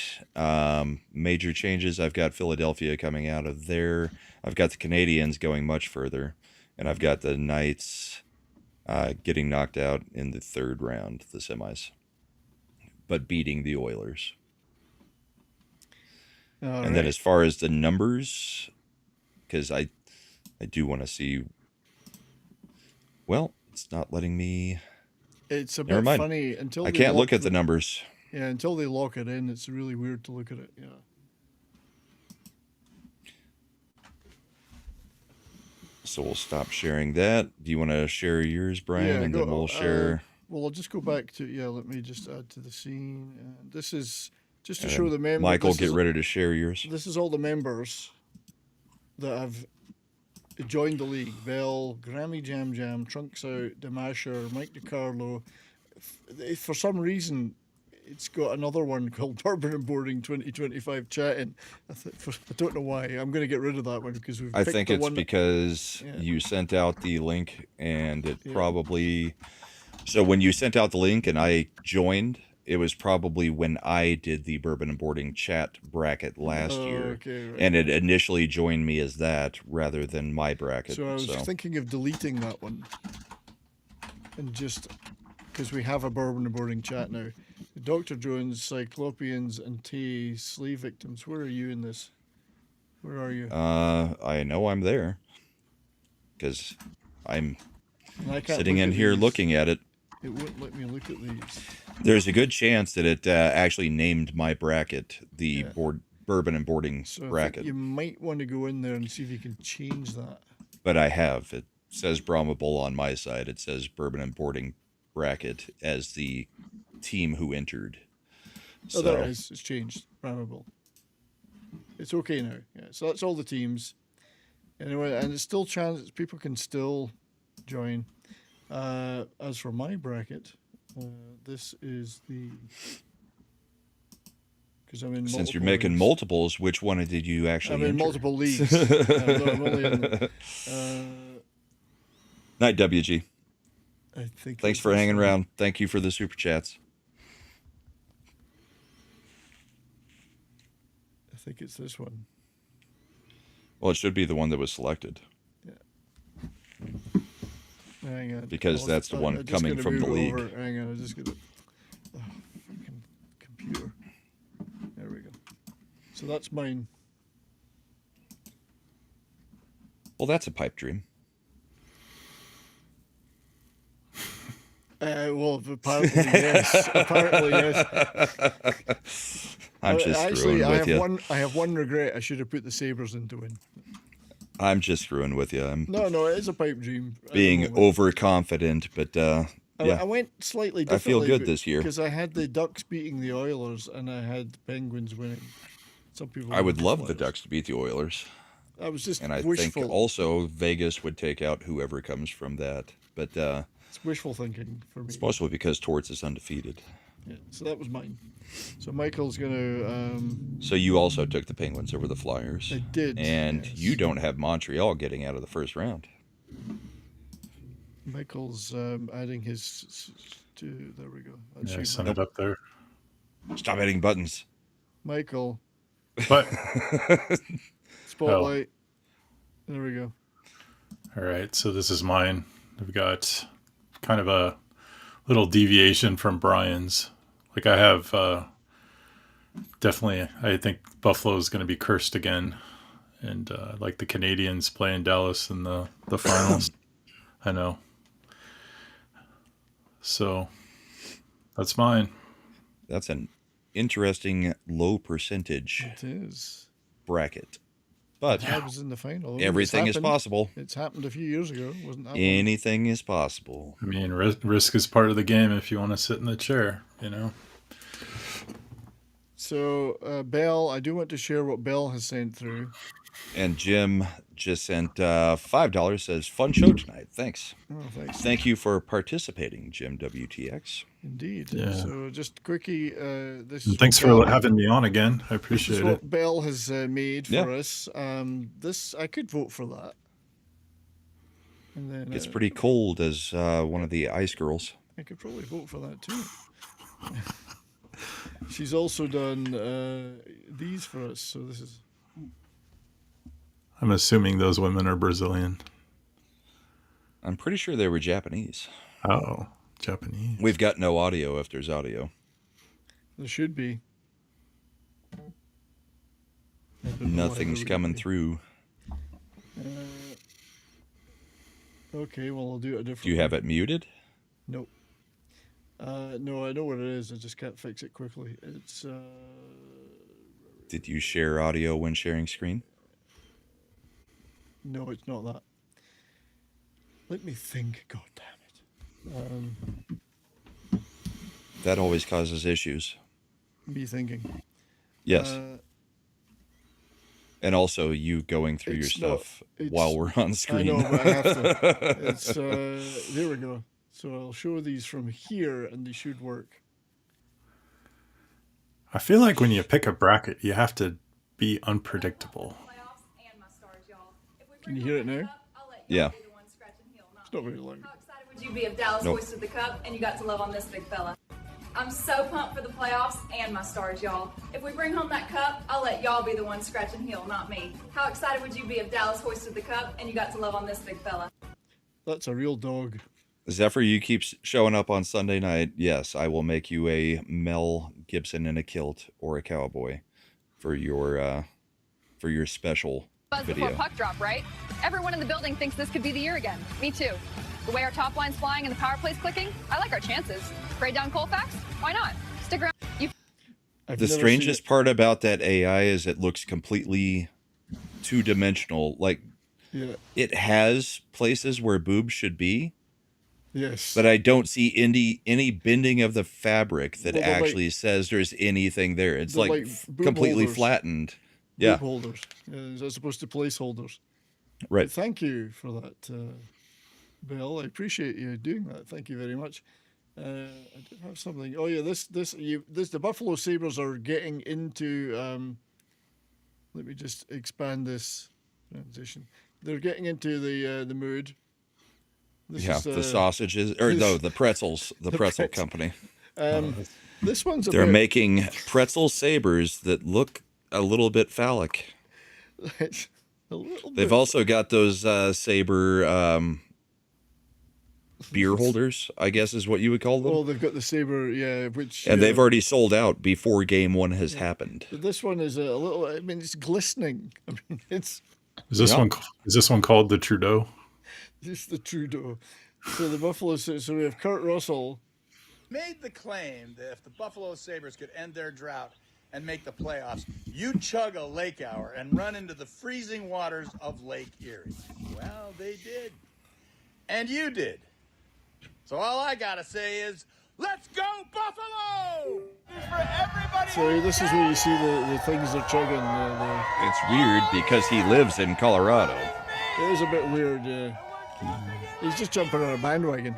major changes, I've got Philadelphia coming out of there. I've got the Canadiens going much further. And I've got the Knights getting knocked out in the third round, the semis, but beating the Oilers. And then as far as the numbers, because I do want to see. Well, it's not letting me. It's a Never bit mind. funny until I they can't lock look at the numbers. Yeah, until they lock it in, it's really weird to look at it. Yeah. So we'll stop sharing that. Do you want to share yours, Brian? Yeah, and then we'll share. Well, I'll just go back to let me just add to the scene. This is just to and show the members. Michael, get ready to share yours. This is all the members that have joined the league: Bell, Grammy Jam Jam, Trunks Out, Demasher, Mike DiCarlo. For some reason, it's got another one called Bourbon and Boarding 2025 Chatting. I don't know why. I'm going to get rid of that one because we've. I picked think the it's one because you sent out the link, and it probably. So when you sent out the link and I joined, it was probably when I did the Bourbon and Boarding chat bracket last year. Okay, right. And it initially joined me as that rather than my bracket. So I was thinking of deleting that one, and just because we have a Bourbon and Boarding chat now. Dr. Jones, Cyclopeans, and T slave victims. Where are you in this? Where are you? I know I'm there because I'm sitting look in at here these. looking at it. It won't let me look at these. There's a good chance that it actually named my bracket the Bourbon and Boarding So I bracket. think you might want to go in there and see if you can change that. But I have. It says Brahmabull on my side. It says Bourbon and Boarding bracket as the team who entered. Oh, there it is. It's changed. Brahmabull. It's okay now. Yeah. So that's all the teams. Anyway, and it's still chance people can still join. As for my bracket, this is the. Because I'm in. Since you're making multiples, which one did you actually? I'm in enter? multiple leagues. I'm only in, Night, WG. I think. Thanks for hanging around. Thank you for the super chats. I think it's this one. Well, it should be the one that was selected. Yeah. Hang on. Because that's the one coming from the league. Over. Hang on, I'm just gonna. Oh, fucking computer. There we go. So that's mine. Well, that's a pipe dream. Well, apparently yes. Apparently yes. I'm just screwing with you. I have one regret. I should have put the Sabres in to win. I'm just screwing with you. I'm No, it is a pipe dream. being overconfident, but yeah. I went slightly differently. I feel good this year. Because I had the Ducks beating the Oilers and I had the Penguins winning. Some people. I would love the Ducks to beat the Oilers. I was just and I wishful. think also Vegas would take out whoever comes from that. But it's wishful thinking for me. It's mostly because Torts is undefeated. Yeah, so that was mine. So Michael's gonna. So you also took the Penguins over the Flyers. I did. And yes. you don't have Montreal getting out of the first round. Michael's adding his. There we go. That's yeah, send it up there. Stop hitting buttons. Michael. But Spotlight. Oh. There we go. All right, so this is mine. I've got kind of a little deviation from Brian's. Like I have definitely, I think Buffalo is going to be cursed again. And like the Canadians playing Dallas in the finals. I know. So that's mine. That's an interesting low percentage It is. bracket. But I was in the final. I mean, everything it's is possible. It's happened a few years ago. Wasn't that long? Anything is possible. I mean, risk is part of the game if you want to sit in the chair, you know. So, Bell, I do want to share what Bell has sent through. And Jim just sent $5, says, fun show tonight. Thanks. Oh, thanks. Thank you for participating, Jim WTX. Indeed. Yeah. So, just quickie, this And is thanks what for Bell- having me on again. I This appreciate is it. what Bell has made for Yeah. us. This I could vote for that. And then It's pretty cold as one of the ice girls. I could probably vote for that too. She's also done these for us. So this is I'm assuming those women are Brazilian. I'm pretty sure they were Japanese. Oh, Japanese. We've got no audio if there's audio. there should be. I don't know why Nothing's there coming wouldn't be. through. Okay, well I'll do it a different. Do you have it muted? Nope. No, I know what it is. I just can't fix it quickly. It's Did you share audio when sharing screen? no, it's not that. Let me think. God damn it. That always causes issues. Me thinking. Yes. Uh, And also you going through your It's not- stuff it's- while we're on I screen. know, but I have to. It's there we go. So I'll show these from here, and they should work. I feel like when you pick a bracket, you have to be unpredictable. Can you hear it now? Yeah. It's not very loud. How excited would you be if Dallas Nope. hoisted the cup and you got to love on this big fella? I'm so pumped for the playoffs and my Stars, y'all. If we bring home that cup, I'll let y'all be the ones scratching heel, not me. How excited would you be if Dallas hoisted the cup and you got to love on this big fella? That's a real dog. Zephyr, you keep showing up on Sunday night. Yes, I will make you a Mel Gibson in a kilt or a cowboy for your special Buzz video. before puck drop, right? Everyone in the building thinks this could be the year again. Me too. The way our top line's flying and the power play's clicking, I like our chances. Trade down Colfax? Why not? Stick around. I've The never strangest seen part about that AI is it looks completely two-dimensional. Like it. Yeah. it has places where boobs should be, Yes. but I don't see any bending of the fabric that Well, they're like- actually says there's anything there. It's they're like, like boob completely holders. flattened. Boob Yeah, holders, as opposed to placeholders. right. Thank you for that, Bill. I appreciate you doing that. Thank you very much. I did have something. Oh yeah, this the Buffalo Sabres are getting into. Let me just expand this transition. They're getting into the mood. This Yeah, is, the sausages, or no, the pretzels, the pretzel pretzel. company. This one's They're about, making pretzel sabers that look a little bit phallic. it's a little They've bit. also got those saber beer holders, I guess is what you would call them. Oh, they've got the saber, yeah, which And they've already sold out before game one has happened. This one is a little. I mean, it's glistening. I mean, it's Is this Yeah. one called the Trudeau? just the Trudeau. So the Buffalo. So we have Kurt Russell. Made the claim that if the Buffalo Sabres could end their drought and make the playoffs, you chug a lake hour and run into the freezing waters of Lake Erie. Well, they did. And you did. So all I gotta say is, let's go Buffalo! This is for everybody. So this is where you see the things they're chugging. It's weird because he lives in Colorado. It is a bit weird. He's just jumping on a bandwagon.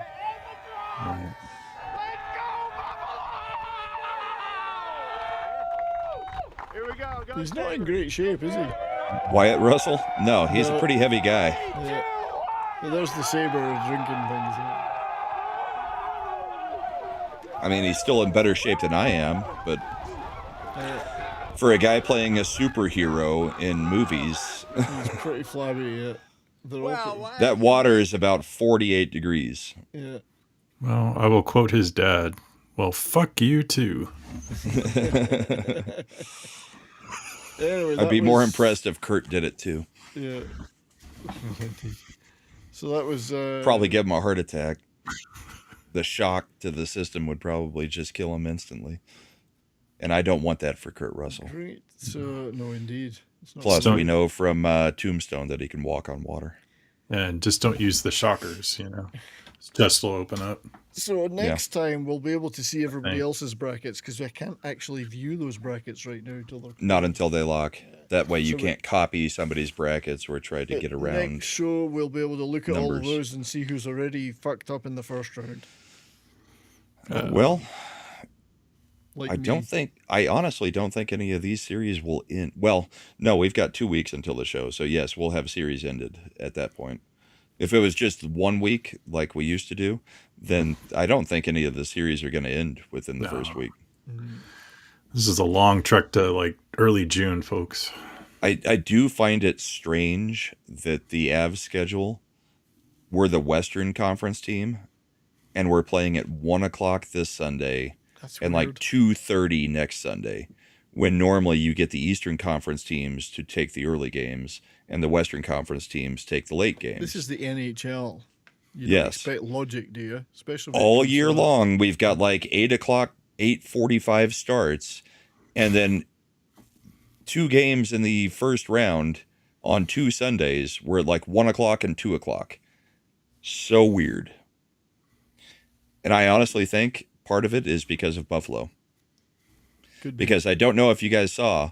Here we go. Go He's not in great shape, is he? Wyatt Russell? No, he's a No. pretty heavy guy. Yeah. So there's the saber drinking things. I mean, he's still in better shape than I am, but for a guy playing a superhero in movies, He's pretty flabby. Yeah. They're all Well, pretty- why- that water is about 48 degrees. yeah. Well, I will quote his dad. Well, fuck you too. Anyway, I'd be more impressed if Kurt did it too. Yeah. So that was Probably give him a heart attack. The shock to the system would probably just kill him instantly. And I don't want that for Kurt Russell. great. So no, indeed. It's not Plus, So- we know from Tombstone that he can walk on water. And just don't use the shockers, you know. Chest will open up. So next time we'll be able to see everybody Thanks. else's brackets because I can't actually view those brackets right now till they're Not until they lock. That way you So we- can't copy somebody's brackets or try to get around. Next show we'll be able to look at all of numbers. those and see who's already fucked up in the first round. Well, Like I honestly don't think any of these series will end. Well, no, we've got 2 weeks until the show. So yes, we'll have series ended at that point. If it was just 1 week like we used to do, then I don't think any of the series are going to end within the first week. This is a long trek to like early June, folks. I do find it strange that the Avs schedule, we're the Western Conference team, and we're playing at 1 o'clock this Sunday That's and weird. like 2:30 next Sunday, when normally you get the Eastern Conference teams to take the early games and the Western Conference teams take the late games. This is the NHL. You don't Yes. expect logic, do you? Especially when it All comes to year that. long. We've got like 8 o'clock, 8:45 starts, and then 2 games in the first round on 2 Sundays were at like 1 o'clock and 2 o'clock. So weird. And I honestly think part of it is because of Buffalo. Could be. Because I don't know if you guys saw,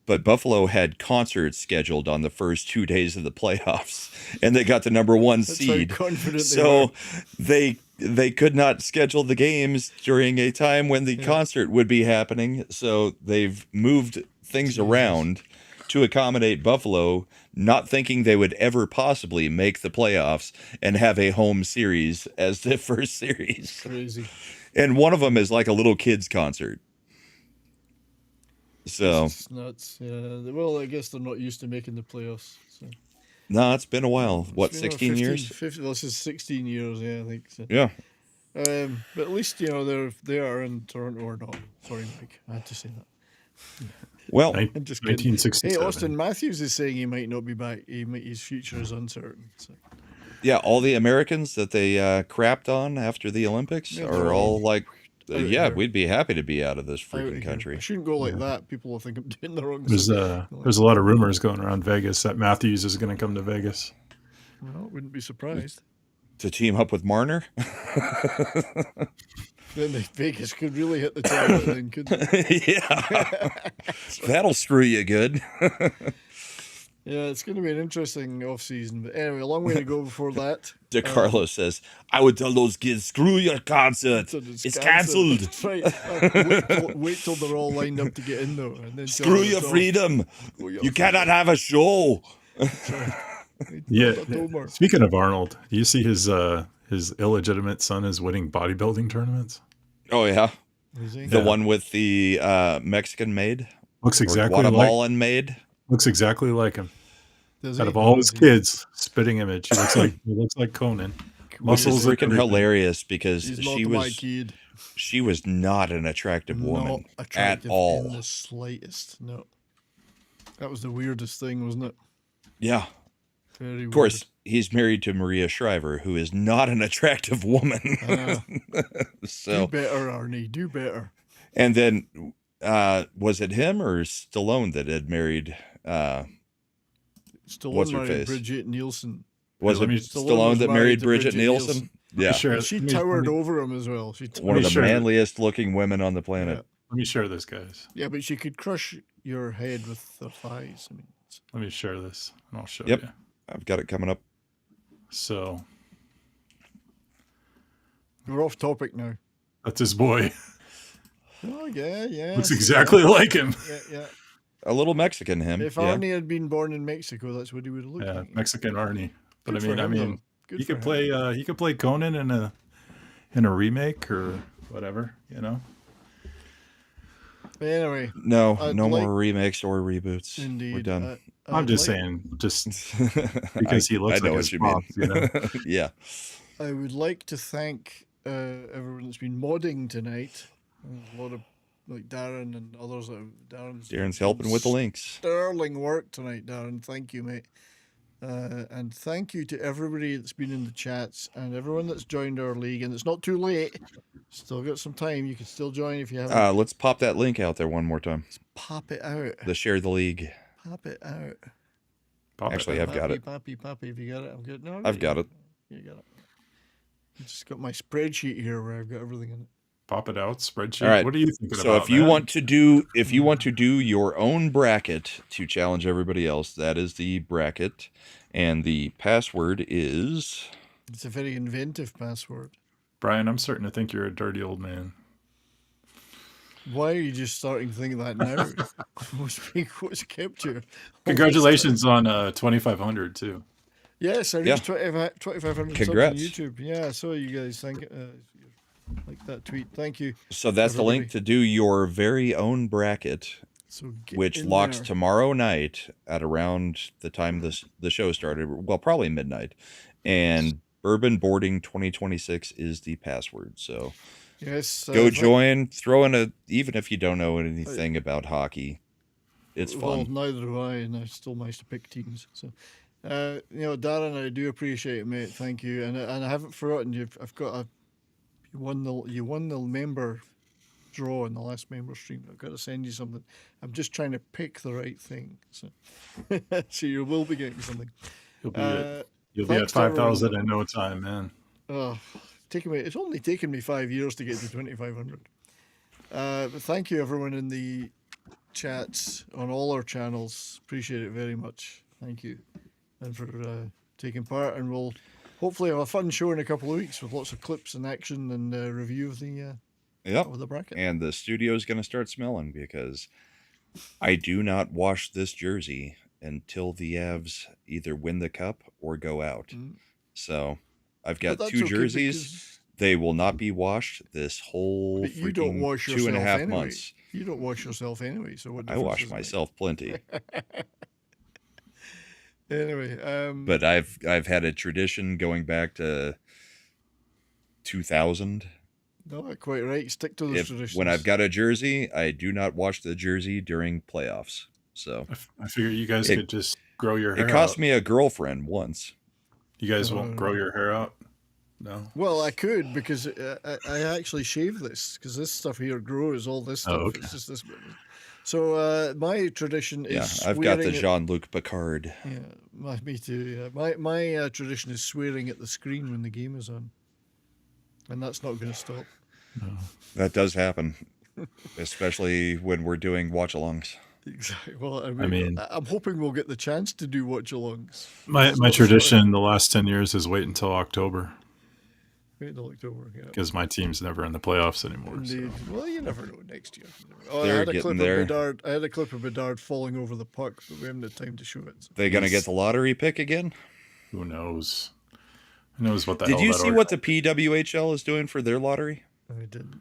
but Buffalo had concerts scheduled on the first 2 days of the playoffs, and they got the number 1 That's how seed. confident they So were. they could not schedule the games during a time when the concert would be happening. So they've moved things around to accommodate Buffalo, not thinking they would ever possibly make the playoffs and have a home series as the first series. Crazy. And one of them is like a little kids concert. So It's nuts. Yeah. Well, I guess they're not used to making the playoffs. So. no, it's been a while. What, It's been 16 about years? 50, this is 16 years, yeah, I think so. Yeah. But at least, you know, they are in Toronto or not. Sorry, Mike. I had to say that. Well, I'm just kidding. 1967. Hey, Austin Matthews is saying he might not be back. His future is uncertain. So. yeah, all the Americans that they crapped on after the Olympics Yeah, are they're all all like, out of yeah, here. we'd be happy to be out of this Out of freaking here. country. I shouldn't go like that. People will think I'm doing the wrong There's thing. there's a lot of rumors going around Vegas that Matthews is going to come to Vegas. Well, wouldn't be surprised. To team up with Marner? Then the Vegas could really hit the toilet then, couldn't it? Yeah. That'll screw you good. Yeah, it's going to be an interesting off-season. But anyway, a long way to go before that. DeCarlo says, I would tell those kids, screw your concert. So It's cancelled. That's right. Wait till they're all lined up to get in, though. And then tell Screw them your it's off. freedom. Screw your You cannot have a show. Yeah. Omar. Speaking of Arnold, do you see his illegitimate son is winning bodybuilding tournaments? Oh, yeah. Is he? The Yeah. one with the Mexican maid? Looks Or exactly like Guatemalan maid? him. Does Out he? of all his Does he? kids, spitting image, he looks like Conan. Which is Muscles and freaking everything. hilarious because He's she not my was kid. she was not an attractive woman Not at attractive all. in the slightest. No. That was the weirdest thing, wasn't it? Yeah. Very Of course, he's married to Maria Shriver, who is not an attractive woman. Do So, better, Arnie. Do better. and then was it him or Stallone that had married? Stallone What's her married face? Bridget Nielsen. Was Let it me- Stallone was that married married to Bridget Bridget Nielsen? Nielsen. Yeah, Sure. She Let me- towered let me- over him as well. one of the Sure. manliest looking women on the planet. Let me share this, guys. Yeah, but she could crush your head with her thighs. I mean, Let me share this, and I'll show Yep. you. I've got it coming up. So we're off topic now. that's his boy. Oh, yeah, yeah. Looks exactly like him. Yeah, yeah. A little Mexican him. If yeah. Arnie had been born in Mexico, that's what he would have looked Yeah, like. Mexican Arnie. But Good I for mean, him, though. Good he for could him. play. He could play Conan in a remake or whatever. You know. But anyway, No, I'd no like- more remakes or reboots. indeed. We're done. I'm I'd just like- saying, just because he looks I know like what his you pops, mean. you know. Yeah. I would like to thank everyone that's been modding tonight. There's a lot of like Darren and others. Darren's helping with the links. Sterling work tonight, Darren. Thank you, mate. And thank you to everybody that's been in the chats and everyone that's joined our league. And it's not too late. Still got some time. You can still join if you haven't. Let's pop that link out there one more time. Let's pop it out. The Share the League. Pop it out. Actually, I've got it. Poppy, if you got it, I'm good. No, I've got it. You got it. I just got my spreadsheet here where I've got everything in it. Pop it out, spreadsheet. All right. What are you thinking so about? if you want to do your own bracket to challenge everybody else, that is the bracket, and the password is. It's a very inventive password. Brian, I'm starting to think you're a dirty old man. Why are you just starting to think that now? What's kept you? Congratulations on 2,500 too. Yes, I reached 2,500 Congrats. subs on YouTube. Yeah, I saw you guys like that tweet. Thank you. So that's everybody. the link to do your very own bracket, So which locks tomorrow night at around the time the show started. Well, probably midnight. And Bourbon Boarding 2026 is the password. So yes, go join. Throw in even if you don't know anything about hockey, it's fun. Well, neither do I, and I still managed to pick teams. So, Darren, I do appreciate it, mate. Thank you, and I haven't forgotten you. You won the member draw in the last member stream. I've got to send you something. I'm just trying to pick the right thing. So, so you will be getting something. You'll be at 5,000 in no time, man. Oh, it's only taken me 5 years to get to 2,500. But thank you, everyone in the chats on all our channels. Appreciate it very much. Thank you, and for taking part. And we'll hopefully have a fun show in a couple of weeks with lots of clips and action and review of the of the bracket. And the studio is going to start smelling because I do not wash this jersey until the Avs either win the cup or go out. So I've got two jerseys. They will not be washed this whole you don't wash 2.5 months. You don't wash yourself anyway. So what? I wash myself plenty. Anyway, but I've had a tradition going back to 2000. No, quite right. Stick to those traditions. When I've got a jersey, I do not wash the jersey during playoffs. So I figure you guys could just grow your hair out. It cost me a girlfriend once. You guys won't grow your hair out? No. Well, I could because I actually shave this because this stuff here grows. All this stuff. Oh, okay. It's just this. So my tradition is. Yeah, I've got the Jean-Luc Picard. Yeah, me too. Yeah, my tradition is swearing at the screen when the game is on, and that's not going to stop. No. That does happen, especially when we're doing watch-alongs. Exactly. Well, I mean, I'm hoping we'll get the chance to do watch-alongs. My tradition the last 10 years is wait until October. Wait until October, yeah. Because my team's never in the playoffs anymore. Indeed. So. Well, you never know next year. I had a clip of Bedard falling over the puck, but we haven't had time to show it. So. They gonna get the lottery pick again? Who knows? Who knows what the hell? Did you see what the PWHL is doing for their lottery? I didn't.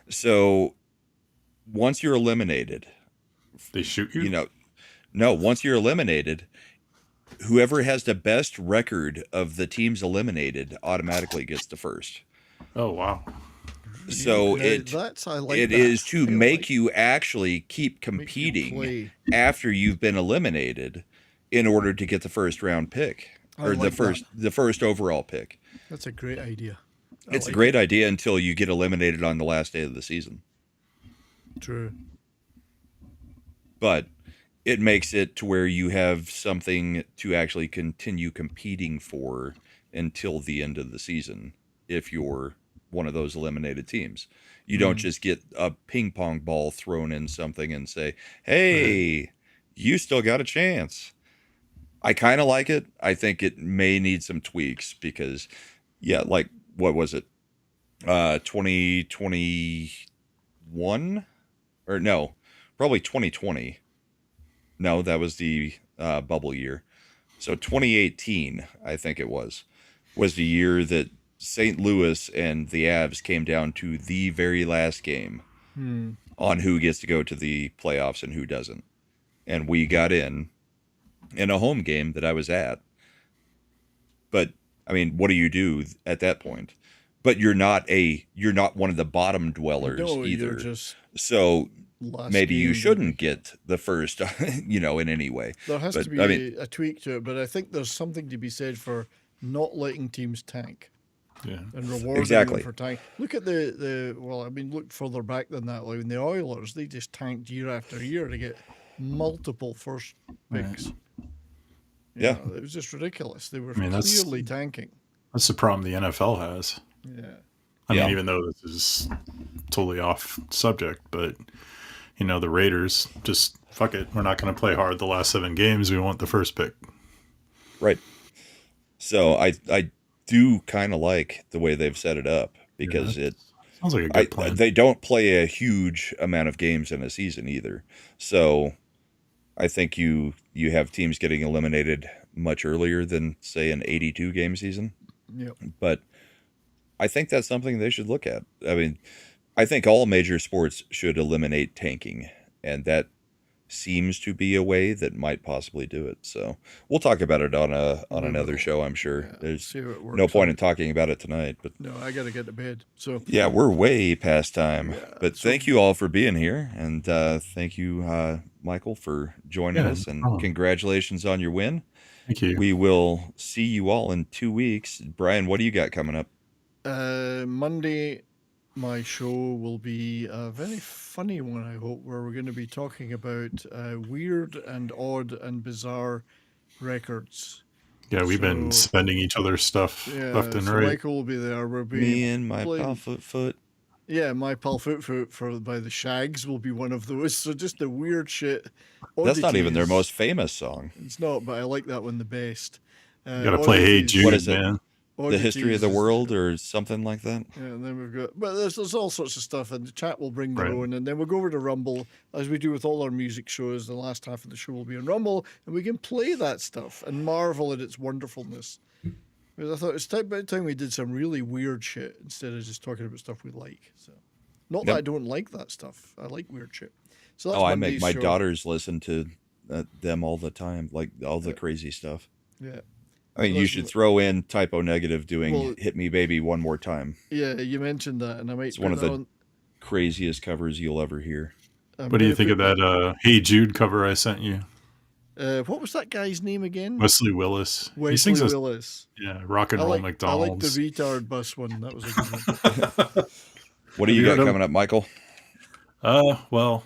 So once you're eliminated, they shoot you? No, once you're eliminated, whoever has the best record of the teams eliminated automatically gets the first. Oh, wow. So it is to make you actually keep competing after you've been eliminated in order to get the first round pick or the first overall pick. That's a great idea. It's a great idea until you get eliminated on the last day of the season. True. But it makes it to where you have something to actually continue competing for until the end of the season if you're one of those eliminated teams. You don't just get a ping pong ball thrown in something and say, hey, you still got a chance. I kind of like it. I think it may need some tweaks because, like, what was it? 2021? Or no, probably 2020. No, that was the bubble year. So 2018, I think it was the year that St. Louis and the Avs came down to the very last game on who gets to go to the playoffs and who doesn't. And we got in a home game that I was at. But, I mean, what do you do at that point? but you're not one of the bottom dwellers No, either. you're just So last maybe you game, shouldn't get the first, in any way. There has But, to be I mean, a tweak to it, but I think there's something to be said for not letting teams tank Yeah. and rewarding Exactly. them for tank. Look at look further back than that. Like in the Oilers, they just tanked year after year to get multiple first picks. You Yeah. know, it was just ridiculous. They were that's- clearly tanking. That's the problem the NFL has. Yeah. I Yeah. mean, even though this is totally off subject, but the Raiders just fuck it. We're not going to play hard the last 7 games. We want the first pick. right. So I do kind of like the way they've set it up because Sounds like a good plan. they don't play a huge amount of games in a season either. So I think you have teams getting eliminated much earlier than, say, an 82 game season. Yep. But I think that's something they should look at. I mean, I think all major sports should eliminate tanking, and that seems to be a way that might possibly do it. So we'll talk about it on another show, I'm sure. Yeah, There's see how it works no point out. in talking about it tonight, but No, I got to get to bed. So yeah, we're way past time. But so- thank you all for being here, and thank you, Michael, for joining Yeah, us, and no problem. congratulations on your win. Thank you. We will see you all in 2 weeks. Brian, what do you got coming up? Monday, my show will be a very funny one, I hope, where we're going to be talking about weird and odd and bizarre records. Yeah, we've been So- sending each other stuff Yeah, left and so right. Michael will be there. We'll be Me and my playing- pal Foot. Yeah, My Pal Foot by the Shags will be one of those. So just the weird shit. That's not even their oddities. most famous song. It's not, but I like that one the best. You got to play Hey oddities- Jude, What is it? man. The History of oddities the is- World or something like that. Yeah, and then we've got, but there's all sorts of stuff, and the chat will bring their Right. own, and then we'll go over to Rumble, as we do with all our music shows. The last half of the show will be on Rumble, and we can play that stuff and marvel at its wonderfulness. Because I thought it's about time we did some really weird shit instead of just talking about stuff we like. So, not that Yep. I don't like that stuff. I like weird shit. So that's Oh, I make Monday's my show. daughters listen to them all the time, like all the crazy stuff. Yeah. I mean, you Listen- should throw in Typo Negative doing Well- Hit Me Baby One More Time. Yeah, you mentioned that, and I might It's one put of that the on- craziest covers you'll ever hear. I'm What do you gonna think of put- that Hey Jude cover I sent you? What was that guy's name again? Wesley Willis. He Wesley sings a Willis. rock and I roll like the McDonald's. retard bus one. That was a good one. What do Have you you got heard 'em? coming up, Michael? Well,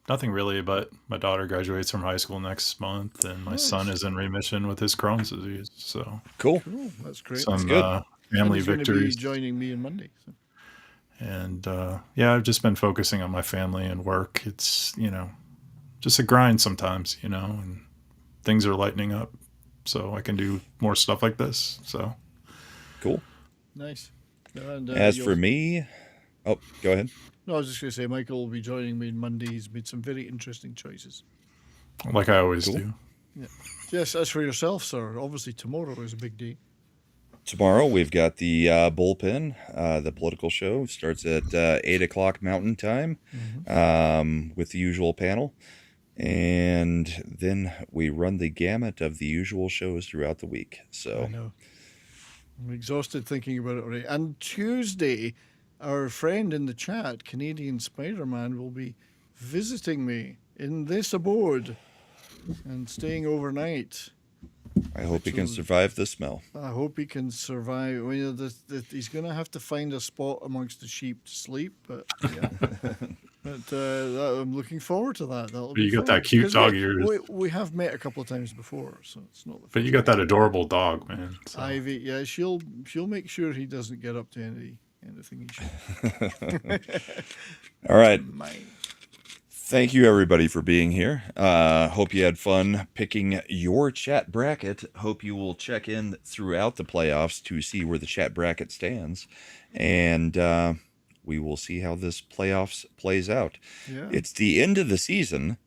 nothing really, but my daughter graduates from high school next month, and my son is in remission with his Crohn's disease. So Cool. Cool, that's great. some good. family He's gonna be victories. joining me on Monday. So. And yeah, I've just been focusing on my family and work. It's, just a grind sometimes, and things are lightening up. So I can do more stuff like this. So Cool. Nice. And, As you'll- for me, oh, go ahead. No, I was just going to say, Michael will be joining me on Monday. He's made some very interesting choices. like I always Cool. do. Yes, as for yourself, sir, obviously tomorrow is a big day. Tomorrow we've got the bullpen. The political show starts at 8 o'clock Mountain Time with the usual panel. And then we run the gamut of the usual shows throughout the week. I So know. I'm exhausted thinking about it already. And Tuesday, our friend in the chat, Canadian Spider-Man, will be visiting me in this abode and staying overnight. I hope he can survive the smell. I hope he can survive. Well, he's going to have to find a spot amongst the sheep to sleep, but yeah. But I'm looking forward to that. That'll But be you got fun. that cute 'Cause dog we, of yours. we have met a couple of times before, so it's not the But you got that adorable dog, man. So. Ivy, yeah, she'll make sure he doesn't get up to anything he should. All right. Mine. Thank you, everybody, for being here. Hope you had fun picking your chat bracket. Hope you will check in throughout the playoffs to see where the chat bracket stands. And we will see how this playoffs plays out. Yeah. It's the end of the season,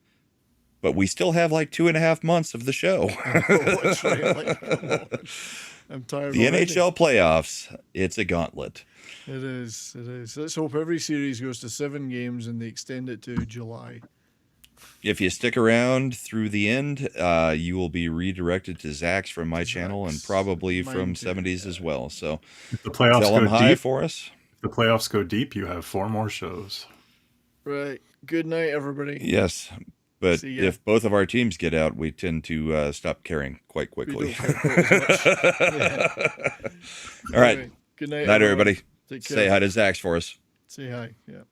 but we still have like 2.5 months of the show. Oh, that's right. Like, come on. I'm tired. The already. NHL playoffs, it's a gauntlet. It is. It is. Let's hope every series goes to 7 games and they extend it to July. if you stick around through the end, you will be redirected to Zach's from my channel and probably Mine from too, 70s as well. So If the playoffs tell them go hi deep, for us. if the playoffs go deep, you have 4 more shows. Right. Good night, everybody. Yes. But See ya. if both of our teams get out, we tend to stop caring quite quickly. don't care quite as much. Yeah. All right. Anyway, good night, Night, everybody. Take care. Say hi to Zach's for us. Say hi. Yeah.